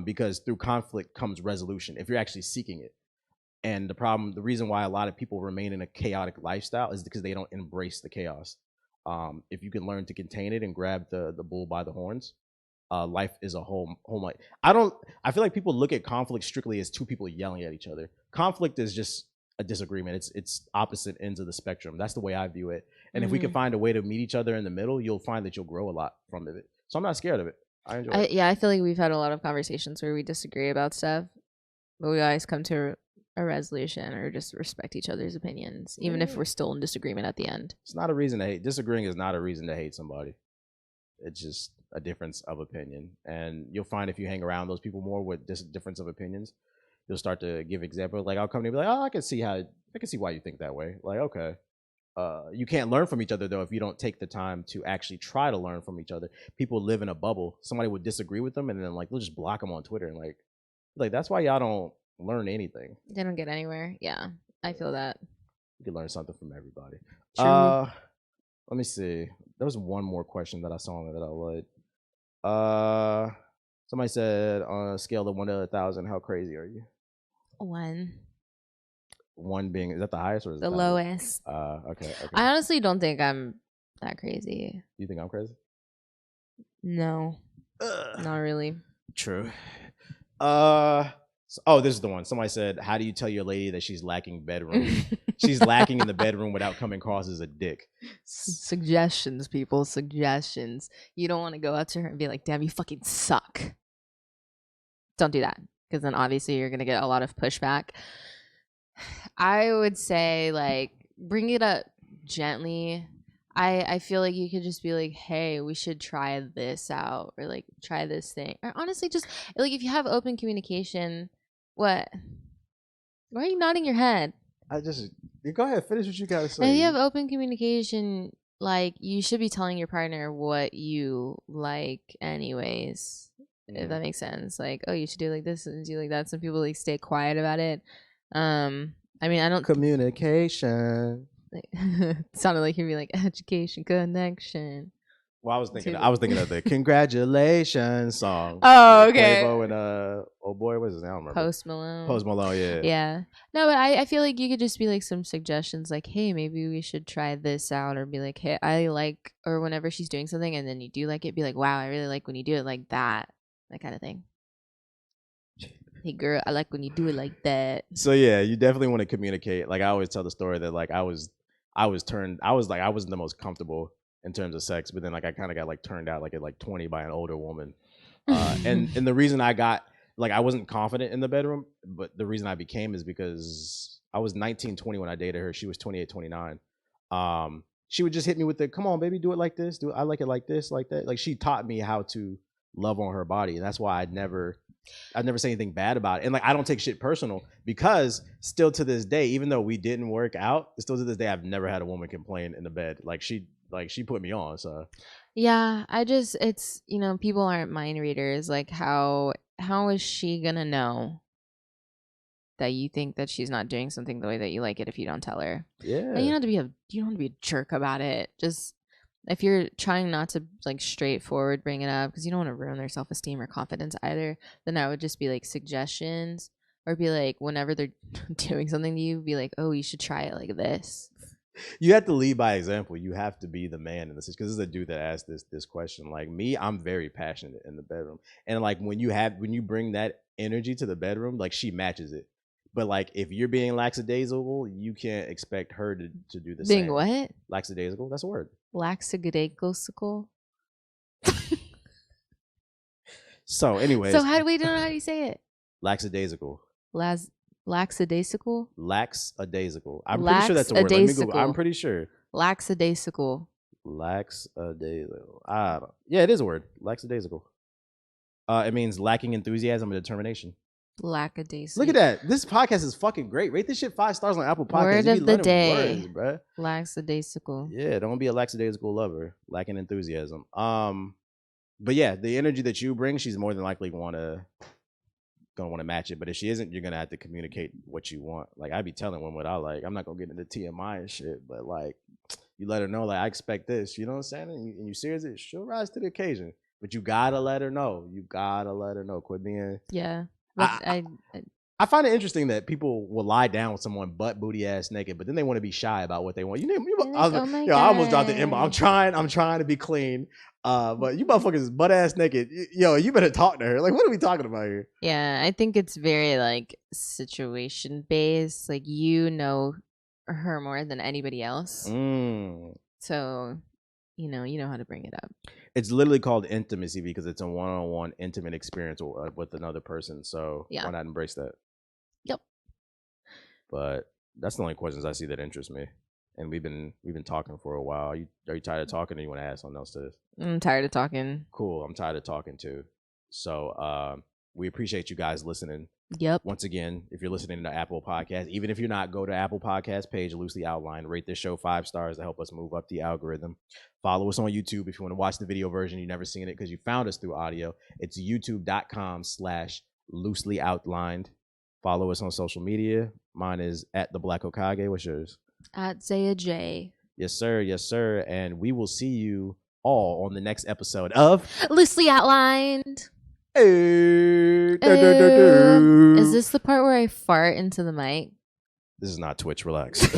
Because through conflict comes resolution if you're actually seeking it. And the reason why a lot of people remain in a chaotic lifestyle is because they don't embrace the chaos. If you can learn to contain it and grab the bull by the horns, life is a whole life. I feel like people look at conflict strictly as two people yelling at each other. Conflict is just a disagreement. It's opposite ends of the spectrum. That's the way I view it. And if we can find a way to meet each other in the middle, you'll find that you'll grow a lot from it. So I'm not scared of it. I enjoy it. Yeah, I feel like we've had a lot of conversations where we disagree about stuff, but we always come to a resolution or just respect each other's opinions, even if we're still in disagreement at the end. It's not a reason to hate. Disagreeing is not a reason to hate somebody. It's just a difference of opinion. And you'll find if you hang around those people more with this difference of opinions, you'll start to give examples. Like I'll come to you and be like, oh, I can see why you think that way. Like, okay. You can't learn from each other though if you don't take the time to actually try to learn from each other. People live in a bubble. Somebody would disagree with them and then like they'll just block them on Twitter and like that's why y'all don't learn anything. They don't get anywhere. Yeah, I feel that. You can learn something from everybody. True. Let me see. There was one more question that I saw on there that I liked. Somebody said on a scale of 1 to 1,000, how crazy are you? 1. 1 being, is that the highest or is the it the lowest? Okay. I honestly don't think I'm that crazy. You think I'm crazy? No, not really. True. This is the one. Somebody said, how do you tell your lady that she's lacking bedroom? She's lacking in the bedroom without coming across as a dick. Suggestions, people. Suggestions. You don't want to go out to her and be like, damn, you fucking suck. Don't do that. Because then obviously you're going to get a lot of pushback. I would say, like, bring it up gently. I feel like you could just be like, hey, we should try this out, or like try this thing. Or honestly, just like if you have open communication, what? Why are you nodding your head? You go ahead, finish what you gotta say. If you have open communication, like you should be telling your partner what you like anyways. If that makes sense. Like, oh, you should do like this and do like that. Some people like stay quiet about it. I mean, I don't communication. It sounded like he'd be like education connection. Well, I was thinking of the congratulations song. Oh, okay. Quavo and oh boy, what's his name? I don't remember. Post Malone. Yeah. No, but I feel like you could just be like some suggestions, like, hey, maybe we should try this out, or be like, hey, I like, or whenever she's doing something and then you do like it, be like, wow, I really like when you do it like that kind of thing. Hey girl, I like when you do it like that. So yeah, you definitely want to communicate. Like I always tell the story that like I wasn't the most comfortable in terms of sex, but then like I kind of got like turned out like at like 20 by an older woman. And the reason I got like I wasn't confident in the bedroom, but the reason I became is because I was 19, 20 when I dated her. She was 28, 29. She would just hit me with the, come on, baby, do it like this. I like it like this, like that. Like she taught me how to love on her body. And that's why I'd never say anything bad about it. And like I don't take shit personal because still to this day, even though we didn't work out, still to this day I've never had a woman complain in the bed. Like she put me on. So yeah, it's people aren't mind readers. Like how is she gonna know that you think that she's not doing something the way that you like it if you don't tell her? Yeah. And you don't have to be a jerk about it. Just if you're trying not to like straightforward bring it up because you don't want to ruin their self-esteem or confidence either, then I would just be like suggestions, or be like whenever they're doing something to you, be like, oh, you should try it like this. You have to lead by example. You have to be the man in this, because this is a dude that asked this question. Like me, I'm very passionate in the bedroom, and like when you bring that energy to the bedroom, like she matches it. But like if you're being lackadaisical, you can't expect her to do the same. Being what? Lackadaisical. That's a word. Lackadaisical. So, anyways. So how do we know how do you say it? Lackadaisical. Lackadaisical. Lackadaisical. I'm pretty sure that's a word. Let me Google. I'm pretty sure. Lackadaisical. Lackadaisical. Yeah, it is a word. Lackadaisical. It means lacking enthusiasm and determination. Lackadaisical. Look at that. This podcast is fucking great. Rate this shit 5 stars on Apple Podcasts. Word of the day. Words, bruh. Lackadaisical. Yeah, don't be a lackadaisical lover. Lacking enthusiasm. But yeah, the energy that you bring, she's more than likely gonna want to match it. But if she isn't, you're gonna have to communicate what you want. Like I be telling women what I like. I'm not gonna get into TMI and shit, but like you let her know, like I expect this. You know what I'm saying? And you serious? She'll rise to the occasion. But you gotta let her know. You gotta let her know. Quit being. Yeah. I find it interesting that people will lie down with someone butt booty ass naked, but then they want to be shy about what they want. I almost dropped the M. I'm trying to be clean. But you motherfuckers butt ass naked. Yo, you better talk to her. Like, what are we talking about here? Yeah, I think it's very like situation based. Like you know her more than anybody else. So you know how to bring it up. It's literally called intimacy because it's a one-on-one intimate experience with another person. So why not embrace that? Yep. But that's the only questions I see that interest me. And we've been talking for a while. Are you tired of talking, or you want to add something else to this? I'm tired of talking. Cool. I'm tired of talking too. So we appreciate you guys listening. Yep. Once again, if you're listening to Apple Podcasts, even if you're not, go to Apple Podcast page, loosely outlined, rate this show 5 stars to help us move up the algorithm. Follow us on YouTube if you want to watch the video version. You've never seen it because you found us through audio. It's youtube.com/loosely outlined. Follow us on social media. Mine is at the Black Okage. What's yours? At Zaya J. Yes, sir. Yes, sir. And we will see you all on the next episode of Loosely Outlined. Is this the part where I fart into the mic? This is not Twitch. Relax.